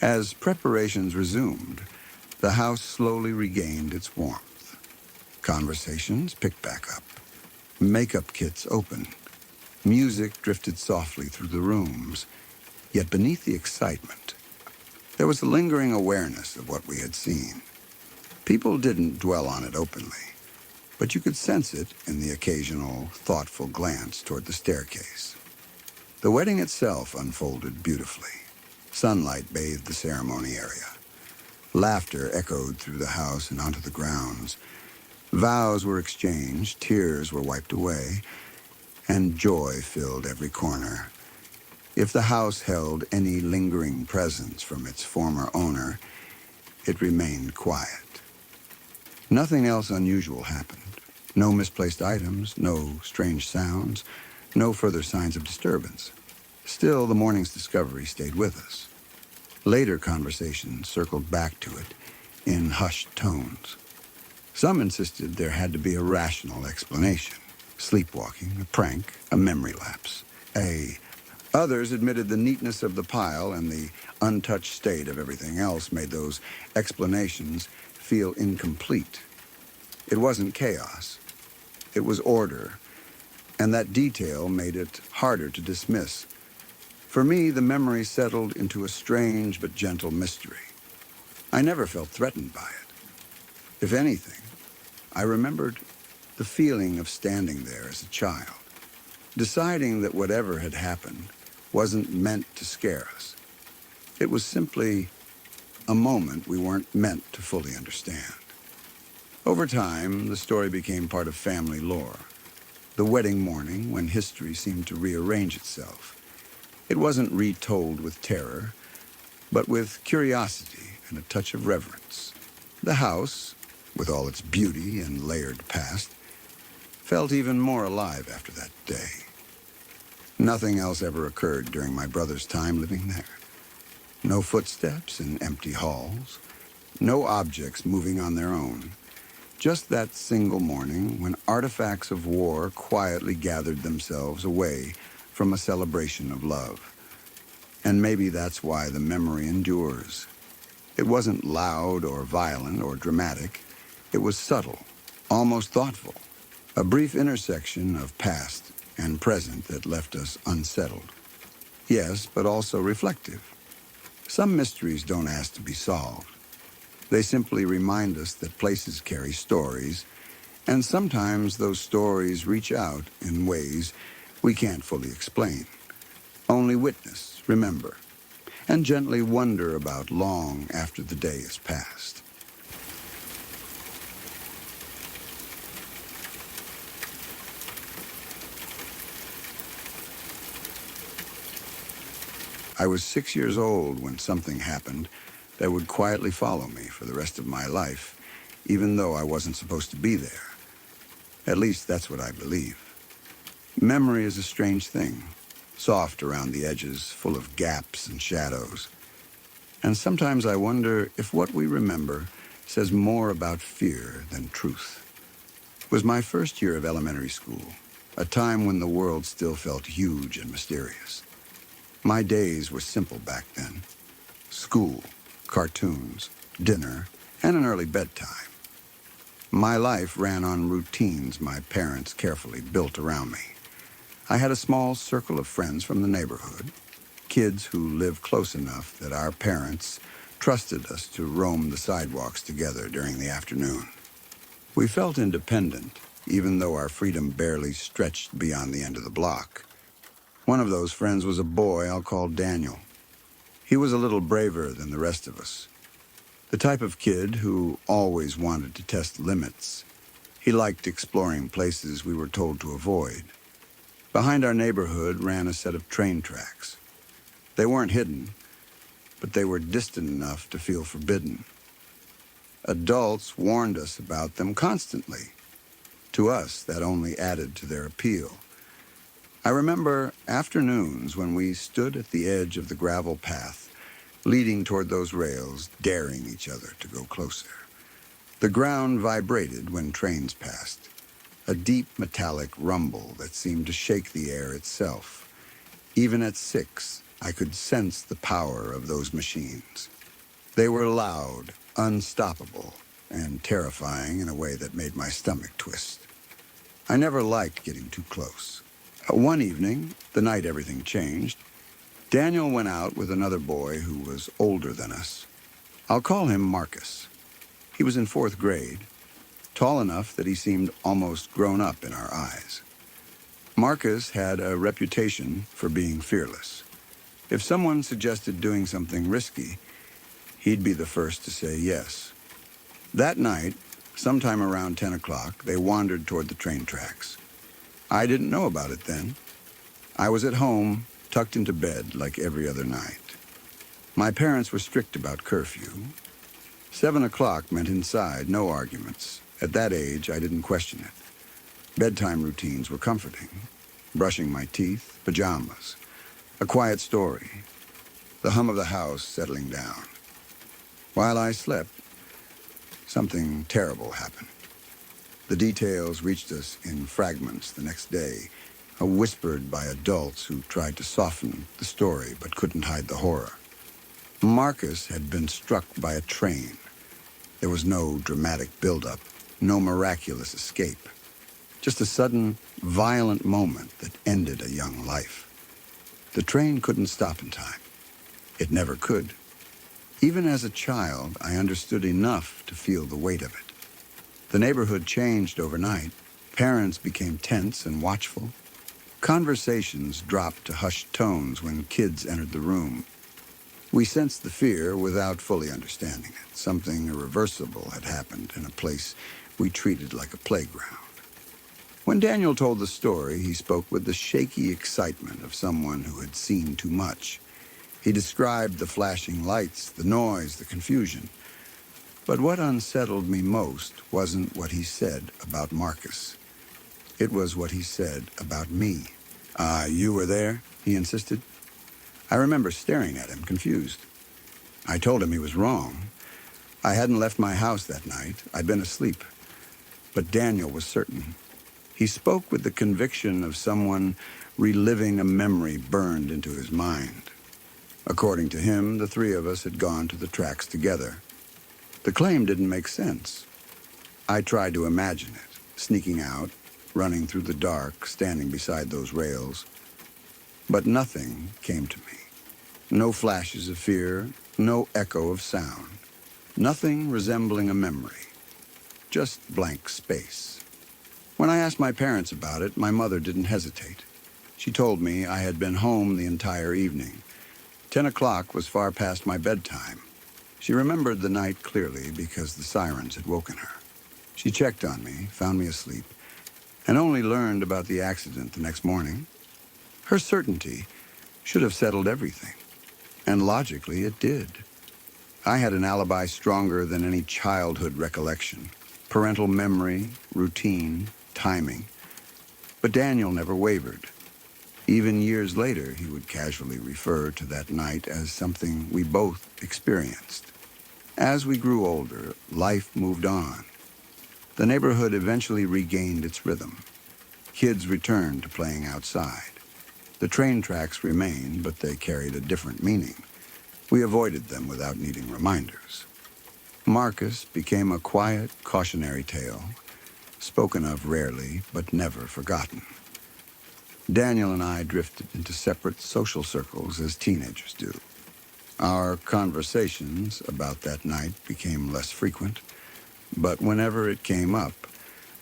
As preparations resumed, the house slowly regained its warmth. Conversations picked back up. Makeup kits opened. Music drifted softly through the rooms. Yet beneath the excitement, there was a lingering awareness of what we had seen. People didn't dwell on it openly, but you could sense it in the occasional, thoughtful glance toward the staircase. The wedding itself unfolded beautifully. Sunlight bathed the ceremony area. Laughter echoed through the house and onto the grounds. Vows were exchanged, tears were wiped away, and joy filled every corner. If the house held any lingering presence from its former owner, it remained quiet. Nothing else unusual happened. No misplaced items, no strange sounds, no further signs of disturbance. Still, the morning's discovery stayed with us. Later conversations circled back to it in hushed tones. Some insisted there had to be a rational explanation. Sleepwalking, a prank, a memory lapse. Others admitted the neatness of the pile and the untouched state of everything else made those explanations feel incomplete. It wasn't chaos. It was order, and that detail made it harder to dismiss. For me, the memory settled into a strange but gentle mystery. I never felt threatened by it. If anything, I remembered the feeling of standing there as a child, deciding that whatever had happened wasn't meant to scare us. It was simply a moment we weren't meant to fully understand. Over time, the story became part of family lore. The wedding morning when history seemed to rearrange itself. It wasn't retold with terror, but with curiosity and a touch of reverence. The house, with all its beauty and layered past, felt even more alive after that day. Nothing else ever occurred during my brother's time living there. No footsteps in empty halls, no objects moving on their own. Just that single morning when artifacts of war quietly gathered themselves away from a celebration of love. And maybe that's why the memory endures. It wasn't loud or violent or dramatic. It was subtle, almost thoughtful. A brief intersection of past and present that left us unsettled. Yes, but also reflective. Some mysteries don't ask to be solved. They simply remind us that places carry stories, and sometimes those stories reach out in ways we can't fully explain. Only witness, remember, and gently wonder about long after the day is past. I was 6 years old when something happened that would quietly follow me for the rest of my life, even though I wasn't supposed to be there. At least that's what I believe. Memory is a strange thing, soft around the edges, full of gaps and shadows. And sometimes I wonder if what we remember says more about fear than truth. It was my first year of elementary school, a time when the world still felt huge and mysterious. My days were simple back then. School, cartoons, dinner, and an early bedtime. My life ran on routines my parents carefully built around me. I had a small circle of friends from the neighborhood, kids who lived close enough that our parents trusted us to roam the sidewalks together during the afternoon. We felt independent, even though our freedom barely stretched beyond the end of the block. One of those friends was a boy I'll call Daniel. He was a little braver than the rest of us. The type of kid who always wanted to test limits. He liked exploring places we were told to avoid. Behind our neighborhood ran a set of train tracks. They weren't hidden, but they were distant enough to feel forbidden. Adults warned us about them constantly. To us, that only added to their appeal. I remember afternoons when we stood at the edge of the gravel path, leading toward those rails, daring each other to go closer. The ground vibrated when trains passed, a deep metallic rumble that seemed to shake the air itself. Even at 6, I could sense the power of those machines. They were loud, unstoppable, and terrifying in a way that made my stomach twist. I never liked getting too close. One evening, the night everything changed, Daniel went out with another boy who was older than us. I'll call him Marcus. He was in 4th grade, tall enough that he seemed almost grown up in our eyes. Marcus had a reputation for being fearless. If someone suggested doing something risky, he'd be the first to say yes. That night, sometime around 10 o'clock, they wandered toward the train tracks. I didn't know about it then. I was at home, tucked into bed like every other night. My parents were strict about curfew. 7 o'clock meant inside, no arguments. At that age, I didn't question it. Bedtime routines were comforting. Brushing my teeth, pajamas, a quiet story, the hum of the house settling down. While I slept, something terrible happened. The details reached us in fragments the next day, whispered by adults who tried to soften the story but couldn't hide the horror. Marcus had been struck by a train. There was no dramatic buildup, no miraculous escape. Just a sudden, violent moment that ended a young life. The train couldn't stop in time. It never could. Even as a child, I understood enough to feel the weight of it. The neighborhood changed overnight. Parents became tense and watchful. Conversations dropped to hushed tones when kids entered the room. We sensed the fear without fully understanding it. Something irreversible had happened in a place we treated like a playground. When Daniel told the story, he spoke with the shaky excitement of someone who had seen too much. He described the flashing lights, the noise, the confusion. But what unsettled me most wasn't what he said about Marcus. It was what he said about me. You were there?" he insisted. I remember staring at him, confused. I told him he was wrong. I hadn't left my house that night. I'd been asleep. But Daniel was certain. He spoke with the conviction of someone reliving a memory burned into his mind. According to him, the three of us had gone to the tracks together. The claim didn't make sense. I tried to imagine it, sneaking out, running through the dark, standing beside those rails. But nothing came to me. No flashes of fear, no echo of sound. Nothing resembling a memory. Just blank space. When I asked my parents about it, my mother didn't hesitate. She told me I had been home the entire evening. 10 o'clock was far past my bedtime. She remembered the night clearly because the sirens had woken her. She checked on me, found me asleep, and only learned about the accident the next morning. Her certainty should have settled everything, and logically it did. I had an alibi stronger than any childhood recollection. Parental memory, routine, timing. But Daniel never wavered. Even years later, he would casually refer to that night as something we both experienced. As we grew older, life moved on. The neighborhood eventually regained its rhythm. Kids returned to playing outside. The train tracks remained, but they carried a different meaning. We avoided them without needing reminders. Marcus became a quiet, cautionary tale, spoken of rarely, but never forgotten. Daniel and I drifted into separate social circles as teenagers do. Our conversations about that night became less frequent, but whenever it came up,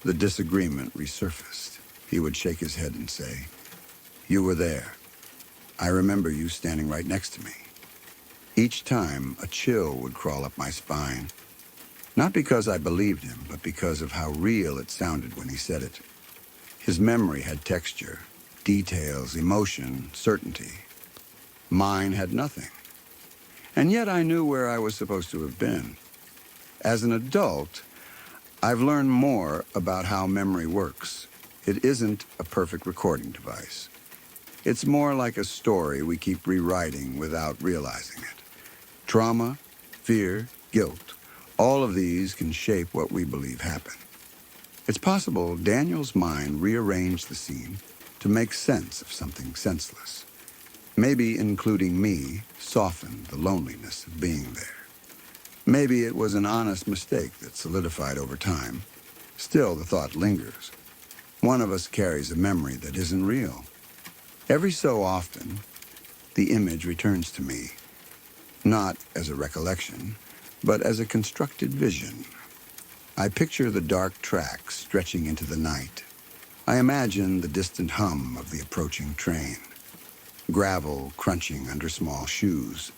the disagreement resurfaced. He would shake his head and say, "You were there. I remember you standing right next to me." Each time, a chill would crawl up my spine. Not because I believed him, but because of how real it sounded when he said it. His memory had texture, details, emotion, certainty. Mine had nothing. And yet I knew where I was supposed to have been. As an adult, I've learned more about how memory works. It isn't a perfect recording device. It's more like a story we keep rewriting without realizing it. Trauma, fear, guilt, all of these can shape what we believe happened. It's possible Daniel's mind rearranged the scene to make sense of something senseless. Maybe including me softened the loneliness of being there. Maybe it was an honest mistake that solidified over time. Still, the thought lingers. One of us carries a memory that isn't real. Every so often, the image returns to me, not as a recollection, but as a constructed vision. I picture the dark tracks stretching into the night. I imagine the distant hum of the approaching train, gravel crunching under small shoes,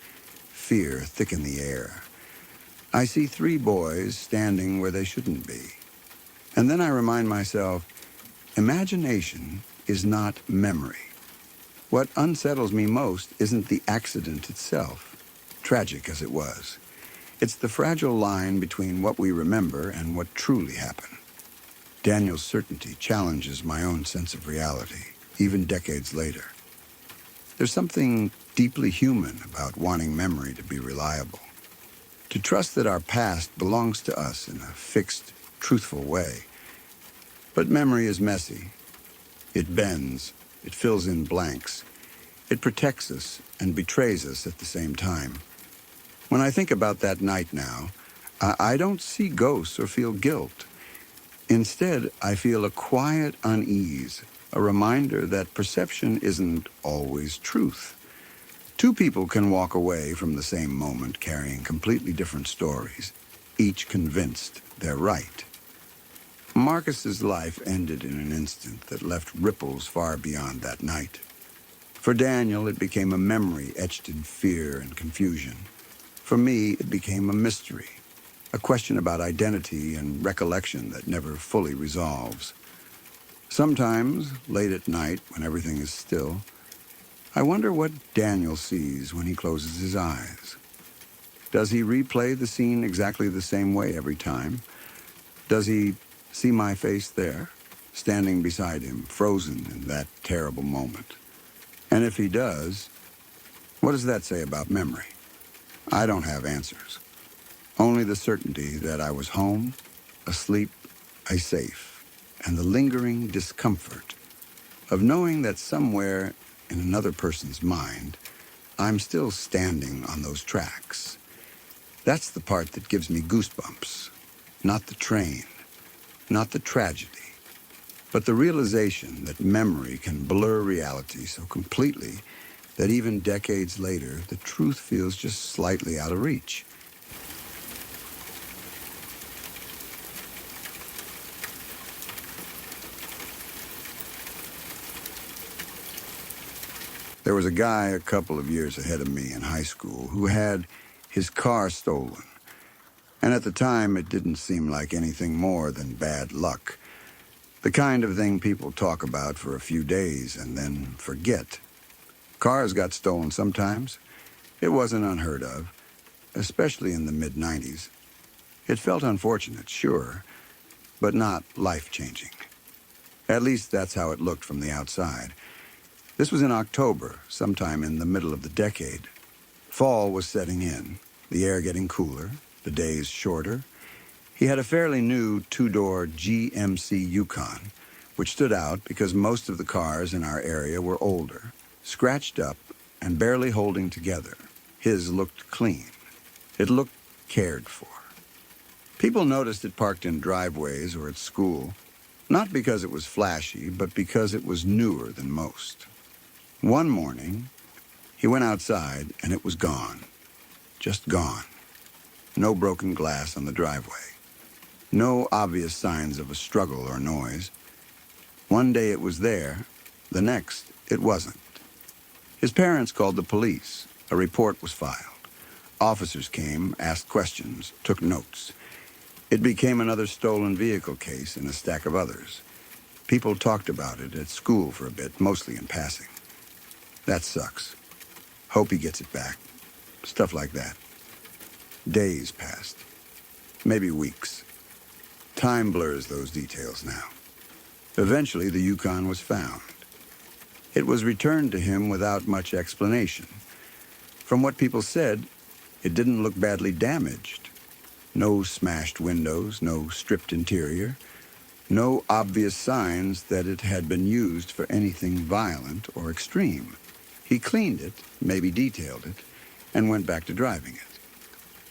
fear thick in the air. I see three boys standing where they shouldn't be. And then I remind myself, imagination is not memory. What unsettles me most isn't the accident itself, tragic as it was. It's the fragile line between what we remember and what truly happened. Daniel's certainty challenges my own sense of reality, even decades later. There's something deeply human about wanting memory to be reliable, to trust that our past belongs to us in a fixed, truthful way. But memory is messy. It bends, it fills in blanks. It protects us and betrays us at the same time. When I think about that night now, I don't see ghosts or feel guilt. Instead, I feel a quiet unease, a reminder that perception isn't always truth. Two people can walk away from the same moment carrying completely different stories, each convinced they're right. Marcus's life ended in an instant that left ripples far beyond that night. For Daniel, it became a memory etched in fear and confusion. For me, it became a mystery, a question about identity and recollection that never fully resolves. Sometimes, late at night, when everything is still, I wonder what Daniel sees when he closes his eyes. Does he replay the scene exactly the same way every time? Does he see my face there, standing beside him, frozen in that terrible moment? And if he does, what does that say about memory? I don't have answers. Only the certainty that I was home, asleep, safe, and the lingering discomfort of knowing that somewhere in another person's mind, I'm still standing on those tracks. That's the part that gives me goosebumps. Not the train, not the tragedy, but the realization that memory can blur reality so completely that even decades later, the truth feels just slightly out of reach. There was a guy a couple of years ahead of me in high school who had his car stolen. And at the time, it didn't seem like anything more than bad luck. The kind of thing people talk about for a few days and then forget. Cars got stolen sometimes. It wasn't unheard of, especially in the mid-90s. It felt unfortunate, sure, but not life-changing. At least that's how it looked from the outside. This was in October, sometime in the middle of the decade. Fall was setting in, the air getting cooler, the days shorter. He had a fairly new two-door GMC Yukon, which stood out because most of the cars in our area were older, scratched up, and barely holding together. His looked clean. It looked cared for. People noticed it parked in driveways or at school, not because it was flashy, but because it was newer than most. One morning, he went outside and it was gone. Just gone. No broken glass on the driveway. No obvious signs of a struggle or noise. One day it was there, the next it wasn't. His parents called the police. A report was filed. Officers came, asked questions, took notes. It became another stolen vehicle case in a stack of others. People talked about it at school for a bit, mostly in passing. That sucks. Hope he gets it back. Stuff like that. Days passed. Maybe weeks. Time blurs those details now. Eventually, the Yukon was found. It was returned to him without much explanation. From what people said, it didn't look badly damaged. No smashed windows, no stripped interior, no obvious signs that it had been used for anything violent or extreme. He cleaned it, maybe detailed it, and went back to driving it.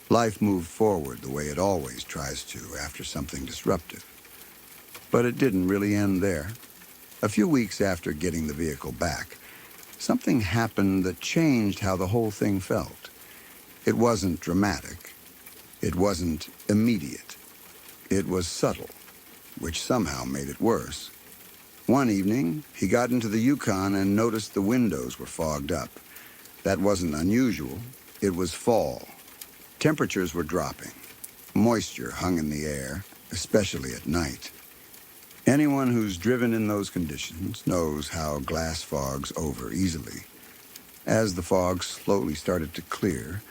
Life moved forward the way it always tries to after something disruptive. But it didn't really end there. A few weeks after getting the vehicle back, something happened that changed how the whole thing felt. It wasn't dramatic. It wasn't immediate. It was subtle, which somehow made it worse. One evening, he got into the Yukon and noticed the windows were fogged up. That wasn't unusual. It was fall. Temperatures were dropping. Moisture hung in the air, especially at night. Anyone who's driven in those conditions knows how glass fogs over easily. As the fog slowly started to clear,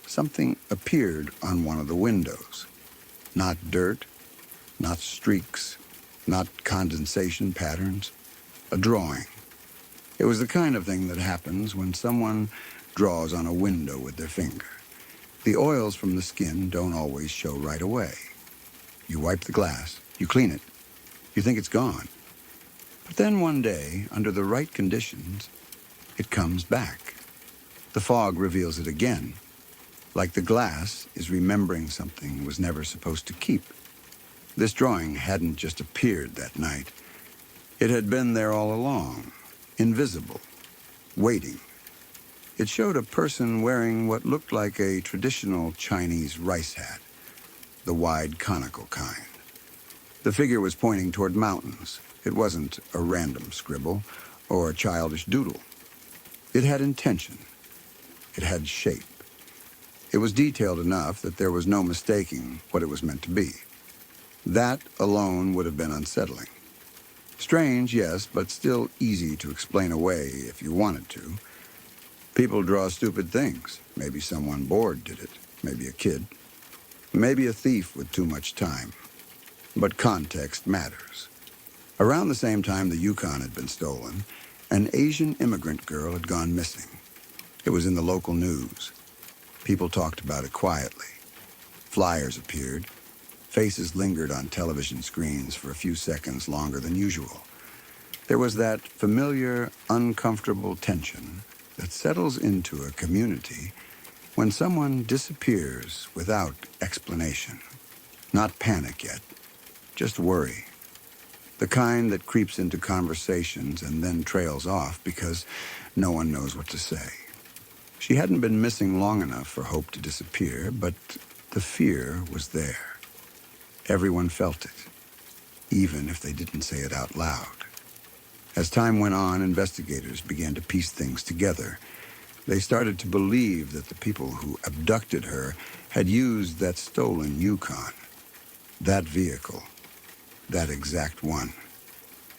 something appeared on one of the windows. Not dirt, not streaks, not condensation patterns. A drawing. It was the kind of thing that happens when someone draws on a window with their finger. The oils from the skin don't always show right away. You wipe the glass, you clean it, you think it's gone. But then one day, under the right conditions, it comes back. The fog reveals it again, like the glass is remembering something it was never supposed to keep. This drawing hadn't just appeared that night. It had been there all along, invisible, waiting. It showed a person wearing what looked like a traditional Chinese rice hat, the wide conical kind. The figure was pointing toward mountains. It wasn't a random scribble or a childish doodle. It had intention. It had shape. It was detailed enough that there was no mistaking what it was meant to be. That alone would have been unsettling. Strange, yes, but still easy to explain away if you wanted to. People draw stupid things. Maybe someone bored did it. Maybe a kid. Maybe a thief with too much time. But context matters. Around the same time the Yukon had been stolen, an Asian immigrant girl had gone missing. It was in the local news. People talked about it quietly. Flyers appeared. Faces lingered on television screens for a few seconds longer than usual. There was that familiar, uncomfortable tension that settles into a community when someone disappears without explanation. Not panic yet, just worry. The kind that creeps into conversations and then trails off because no one knows what to say. She hadn't been missing long enough for hope to disappear, but the fear was there. Everyone felt it, even if they didn't say it out loud. As time went on, investigators began to piece things together. They started to believe that the people who abducted her had used that stolen Yukon, that vehicle, that exact one.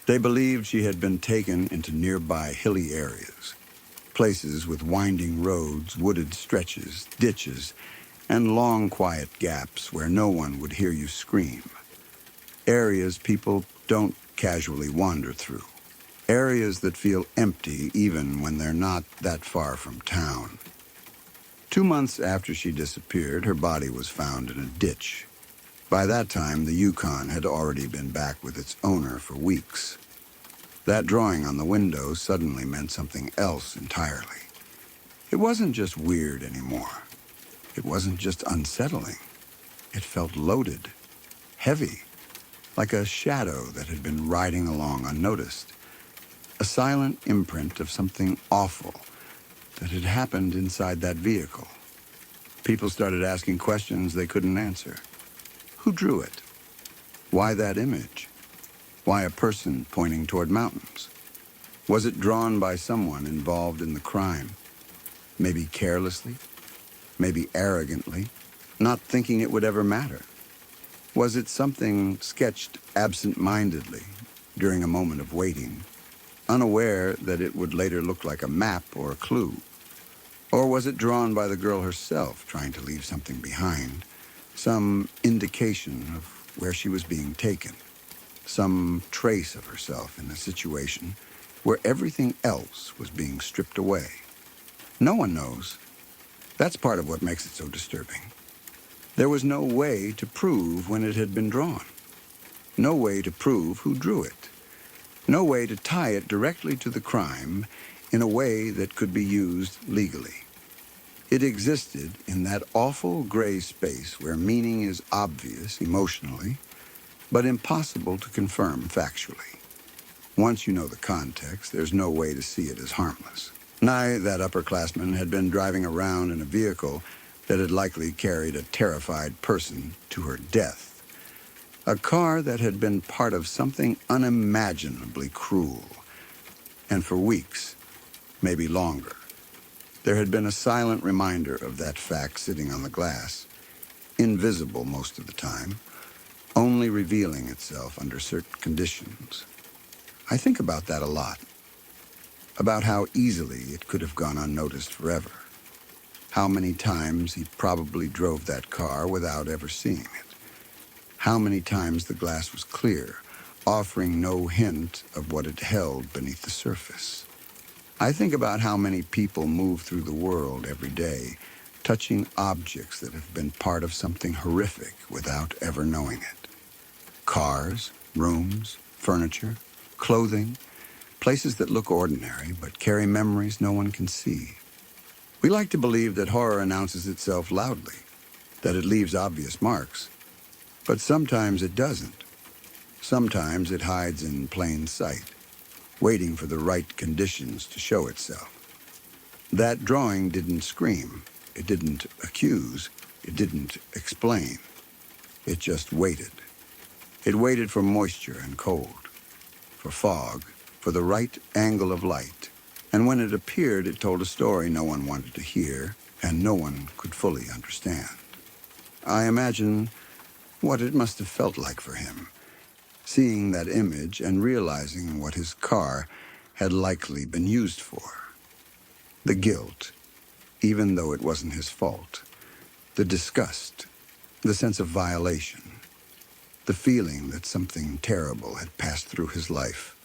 They believed she had been taken into nearby hilly areas, places with winding roads, wooded stretches, ditches, and long, quiet gaps where no one would hear you scream. Areas people don't casually wander through. Areas that feel empty even when they're not that far from town. 2 months after she disappeared, her body was found in a ditch. By that time, the Yukon had already been back with its owner for weeks. That drawing on the window suddenly meant something else entirely. It wasn't just weird anymore. It wasn't just unsettling. It felt loaded, heavy, like a shadow that had been riding along unnoticed. A silent imprint of something awful that had happened inside that vehicle. People started asking questions they couldn't answer. Who drew it? Why that image? Why a person pointing toward mountains? Was it drawn by someone involved in the crime? Maybe carelessly? Maybe arrogantly? Not thinking it would ever matter? Was it something sketched absent-mindedly during a moment of waiting, unaware that it would later look like a map or a clue? Or was it drawn by the girl herself, trying to leave something behind? Some indication of where she was being taken. Some trace of herself in a situation where everything else was being stripped away. No one knows. That's part of what makes it so disturbing. There was no way to prove when it had been drawn. No way to prove who drew it. No way to tie it directly to the crime in a way that could be used legally. It existed in that awful gray space where meaning is obvious emotionally, but impossible to confirm factually. Once you know the context, there's no way to see it as harmless. Nye, that upperclassman, had been driving around in a vehicle that had likely carried a terrified person to her death. A car that had been part of something unimaginably cruel. And for weeks, maybe longer, there had been a silent reminder of that fact sitting on the glass, invisible most of the time, only revealing itself under certain conditions. I think about that a lot, about how easily it could have gone unnoticed forever, how many times he probably drove that car without ever seeing it, how many times the glass was clear, offering no hint of what it held beneath the surface. I think about how many people move through the world every day, touching objects that have been part of something horrific without ever knowing it. Cars, rooms, furniture, clothing, places that look ordinary but carry memories no one can see. We like to believe that horror announces itself loudly, that it leaves obvious marks. But sometimes it doesn't. Sometimes it hides in plain sight, waiting for the right conditions to show itself. That drawing didn't scream. It didn't accuse. It didn't explain. It just waited. It waited for moisture and cold, for fog, for the right angle of light. And when it appeared, it told a story no one wanted to hear and no one could fully understand. I imagine what it must have felt like for him, seeing that image and realizing what his car had likely been used for. The guilt, even though it wasn't his fault. The disgust, the sense of violation. The feeling that something terrible had passed through his life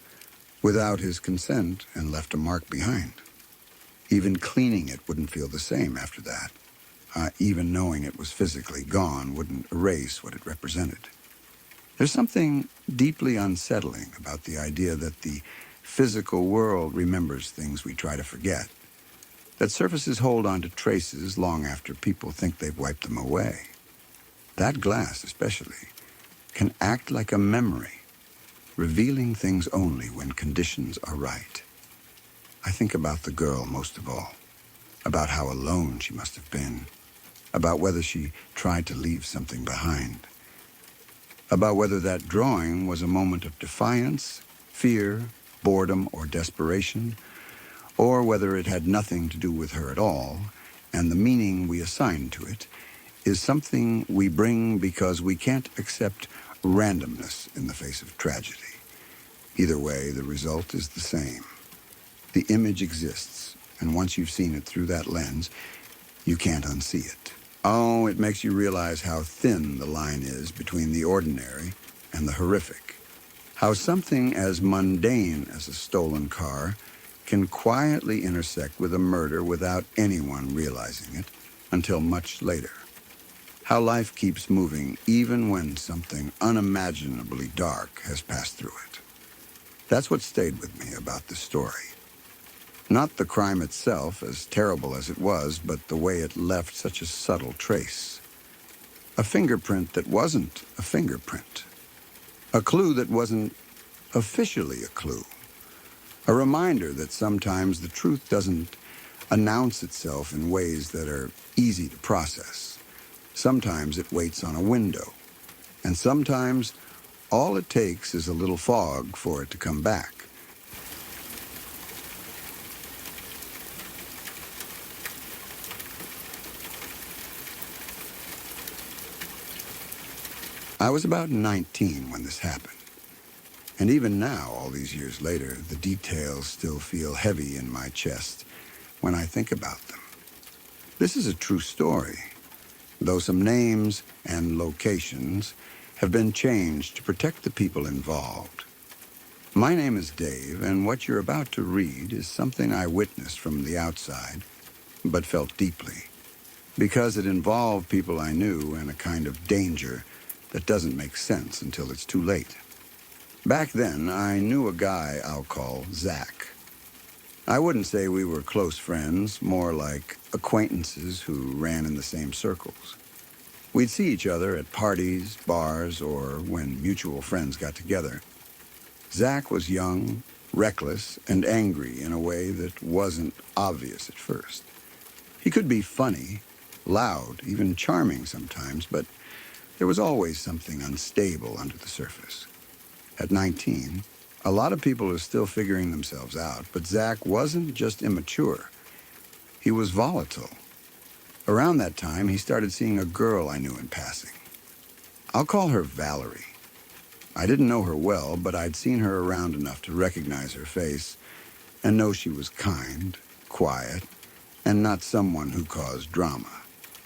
without his consent and left a mark behind. Even cleaning it wouldn't feel the same after that. Even knowing it was physically gone wouldn't erase what it represented. There's something deeply unsettling about the idea that the physical world remembers things we try to forget, that surfaces hold on to traces long after people think they've wiped them away. That glass, especially, can act like a memory, revealing things only when conditions are right. I think about the girl most of all, about how alone she must have been, about whether she tried to leave something behind, about whether that drawing was a moment of defiance, fear, boredom, or desperation, or whether it had nothing to do with her at all, and the meaning we assign to it is something we bring because we can't accept randomness in the face of tragedy. Either way, the result is the same. The image exists, and once you've seen it through that lens, you can't unsee it. Oh, it makes you realize how thin the line is between the ordinary and the horrific. How something as mundane as a stolen car can quietly intersect with a murder without anyone realizing it until much later. How life keeps moving even when something unimaginably dark has passed through it. That's what stayed with me about this story. Not the crime itself, as terrible as it was, but the way it left such a subtle trace. A fingerprint that wasn't a fingerprint. A clue that wasn't officially a clue. A reminder that sometimes the truth doesn't announce itself in ways that are easy to process. Sometimes it waits on a window. And sometimes all it takes is a little fog for it to come back. I was about 19 when this happened. And even now, all these years later, the details still feel heavy in my chest when I think about them. This is a true story, though some names and locations have been changed to protect the people involved. My name is Dave, and what you're about to read is something I witnessed from the outside, but felt deeply, because it involved people I knew and a kind of danger that doesn't make sense until it's too late. Back then, I knew a guy I'll call Zach. I wouldn't say we were close friends, more like acquaintances who ran in the same circles. We'd see each other at parties, bars, or when mutual friends got together. Zach was young, reckless, and angry in a way that wasn't obvious at first. He could be funny, loud, even charming sometimes, but there was always something unstable under the surface. At 19, a lot of people are still figuring themselves out, but Zach wasn't just immature. He was volatile. Around that time, he started seeing a girl I knew in passing. I'll call her Valerie. I didn't know her well, but I'd seen her around enough to recognize her face and know she was kind, quiet, and not someone who caused drama.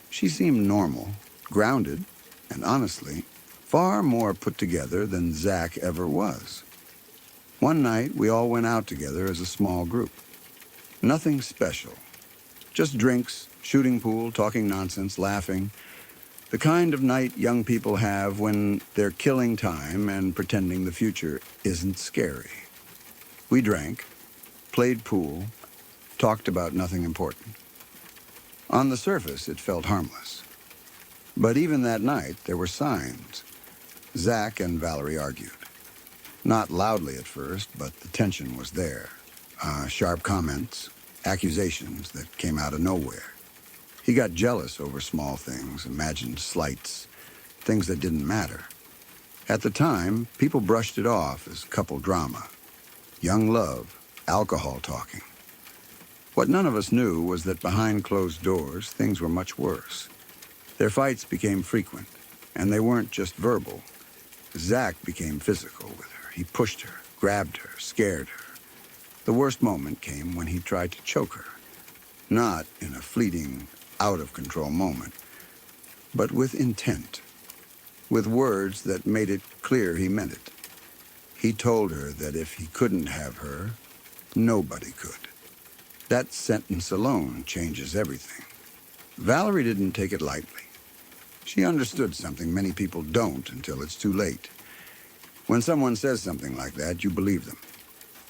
She seemed normal, grounded, and honestly, far more put together than Zach ever was. One night, we all went out together as a small group. Nothing special. Just drinks, shooting pool, talking nonsense, laughing. The kind of night young people have when they're killing time and pretending the future isn't scary. We drank, played pool, talked about nothing important. On the surface, it felt harmless. But even that night, there were signs. Zach and Valerie argued. Not loudly at first, but the tension was there. Sharp comments, accusations that came out of nowhere. He got jealous over small things, imagined slights, things that didn't matter. At the time, people brushed it off as couple drama, young love, alcohol talking. What none of us knew was that behind closed doors, things were much worse. Their fights became frequent, and they weren't just verbal. Zach became physical with her. He pushed her, grabbed her, scared her. The worst moment came when he tried to choke her. Not in a fleeting, out-of-control moment, but with intent, with words that made it clear he meant it. He told her that if he couldn't have her, nobody could. That sentence alone changes everything. Valerie didn't take it lightly. She understood something many people don't until it's too late. When someone says something like that, you believe them.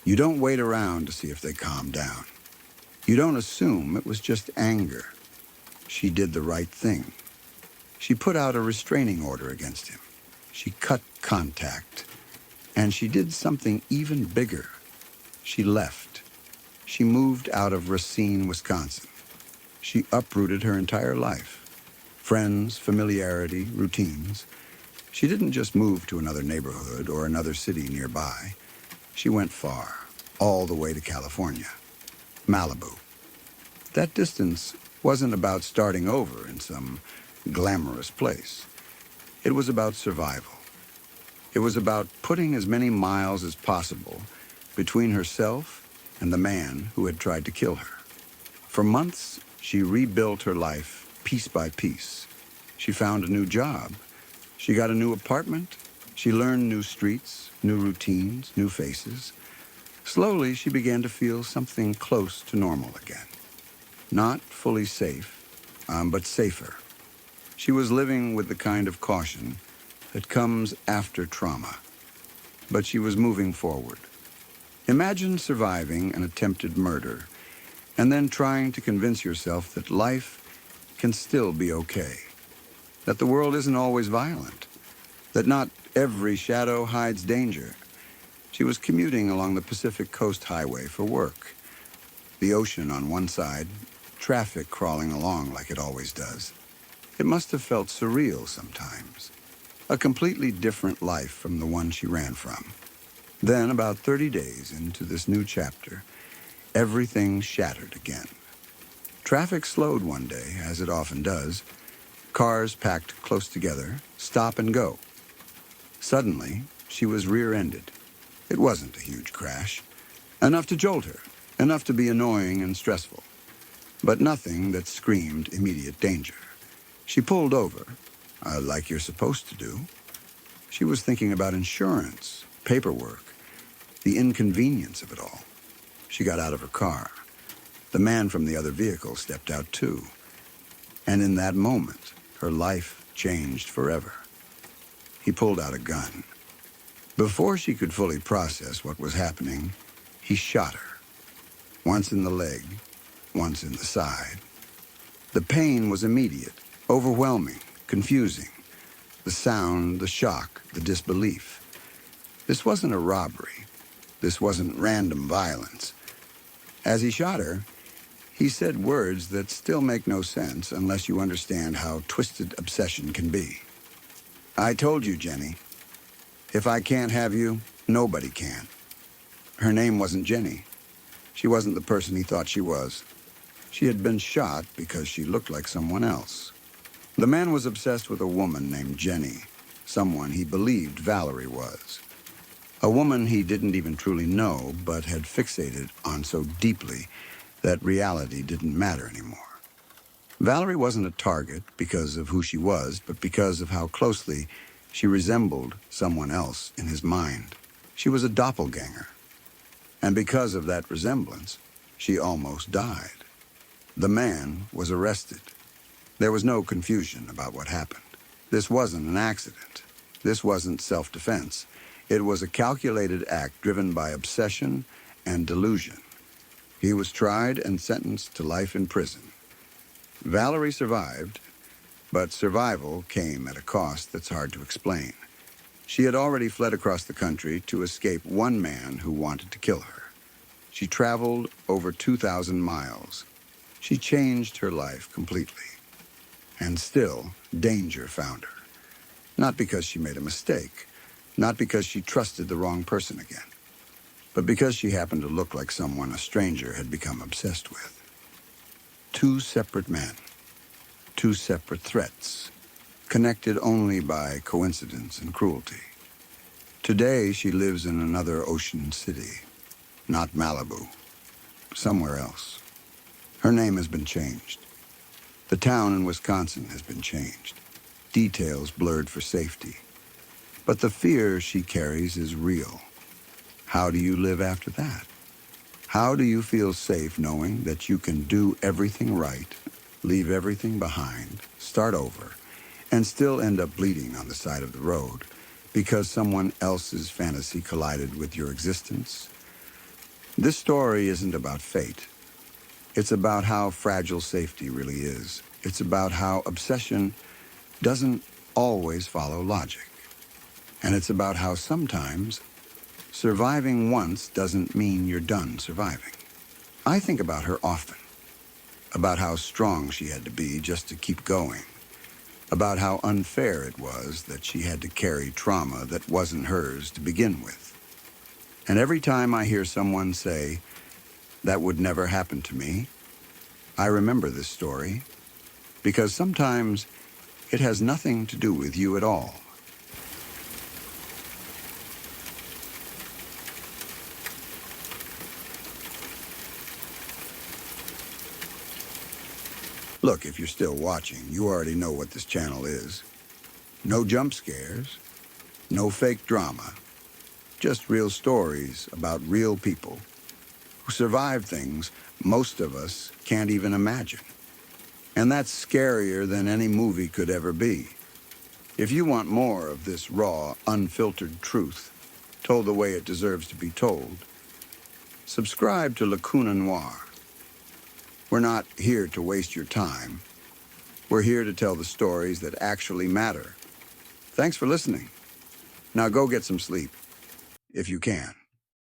You don't wait around to see if they calm down. You don't assume it was just anger. She did the right thing. She put out a restraining order against him. She cut contact. And she did something even bigger. She left. She moved out of Racine, Wisconsin. She uprooted her entire life. Friends, familiarity, routines. She didn't just move to another neighborhood or another city nearby. She went far, all the way to California, Malibu. That distance wasn't about starting over in some glamorous place. It was about survival. It was about putting as many miles as possible between herself and the man who had tried to kill her. For months, she rebuilt her life piece by piece. She found a new job. She got a new apartment. She learned new streets, new routines, new faces. Slowly, she began to feel something close to normal again. Not fully safe, but safer. She was living with the kind of caution that comes after trauma. But she was moving forward. Imagine surviving an attempted murder and then trying to convince yourself that life can still be okay, that the world isn't always violent, that not every shadow hides danger. She was commuting along the Pacific Coast Highway for work. The ocean on one side, traffic crawling along like it always does. It must have felt surreal sometimes. A completely different life from the one she ran from. Then, about 30 days into this new chapter, everything shattered again. Traffic slowed one day, as it often does. Cars packed close together, stop and go. Suddenly, she was rear-ended. It wasn't a huge crash. Enough to jolt her, enough to be annoying and stressful. But nothing that screamed immediate danger. She pulled over, like you're supposed to do. She was thinking about insurance, paperwork, the inconvenience of it all. She got out of her car. The man from the other vehicle stepped out too. And in that moment, her life changed forever. He pulled out a gun. Before she could fully process what was happening, he shot her. Once in the leg, once in the side. The pain was immediate, overwhelming, confusing. The sound, the shock, the disbelief. This wasn't a robbery. This wasn't random violence. As he shot her, he said words that still make no sense unless you understand how twisted obsession can be. I told you, Jenny. If I can't have you, nobody can. Her name wasn't Jenny. She wasn't the person he thought she was. She had been shot because she looked like someone else. The man was obsessed with a woman named Jenny, someone he believed Valerie was. A woman he didn't even truly know, but had fixated on so deeply that reality didn't matter anymore. Valerie wasn't a target because of who she was, but because of how closely she resembled someone else in his mind. She was a doppelganger. And because of that resemblance, she almost died. The man was arrested. There was no confusion about what happened. This wasn't an accident. This wasn't self-defense. It was a calculated act driven by obsession and delusion. He was tried and sentenced to life in prison. Valerie survived, but survival came at a cost that's hard to explain. She had already fled across the country to escape one man who wanted to kill her. She traveled over 2,000 miles. She changed her life completely. And still, danger found her. Not because she made a mistake, Not because she trusted the wrong person again, but because she happened to look like someone a stranger had become obsessed with. Two separate men, two separate threats, connected only by coincidence and cruelty. Today, she lives in another ocean city, not Malibu, somewhere else. Her name has been changed. The town in Wisconsin has been changed. Details blurred for safety. But the fear she carries is real. How do you live after that? How do you feel safe knowing that you can do everything right, leave everything behind, start over, and still end up bleeding on the side of the road because someone else's fantasy collided with your existence? This story isn't about fate. It's about how fragile safety really is. It's about how obsession doesn't always follow logic. And it's about how sometimes surviving once doesn't mean you're done surviving. I think about her often, about how strong she had to be just to keep going, about how unfair it was that she had to carry trauma that wasn't hers to begin with. And every time I hear someone say, "That would never happen to me," I remember this story, because sometimes it has nothing to do with you at all. Look, if you're still watching, you already know what this channel is. No jump scares, no fake drama, just real stories about real people who survive things most of us can't even imagine. And that's scarier than any movie could ever be. If you want more of this raw, unfiltered truth, told the way it deserves to be told, subscribe to Lacuna Noir. We're not here to waste your time. We're here to tell the stories that actually matter. Thanks for listening. Now go get some sleep, if you can.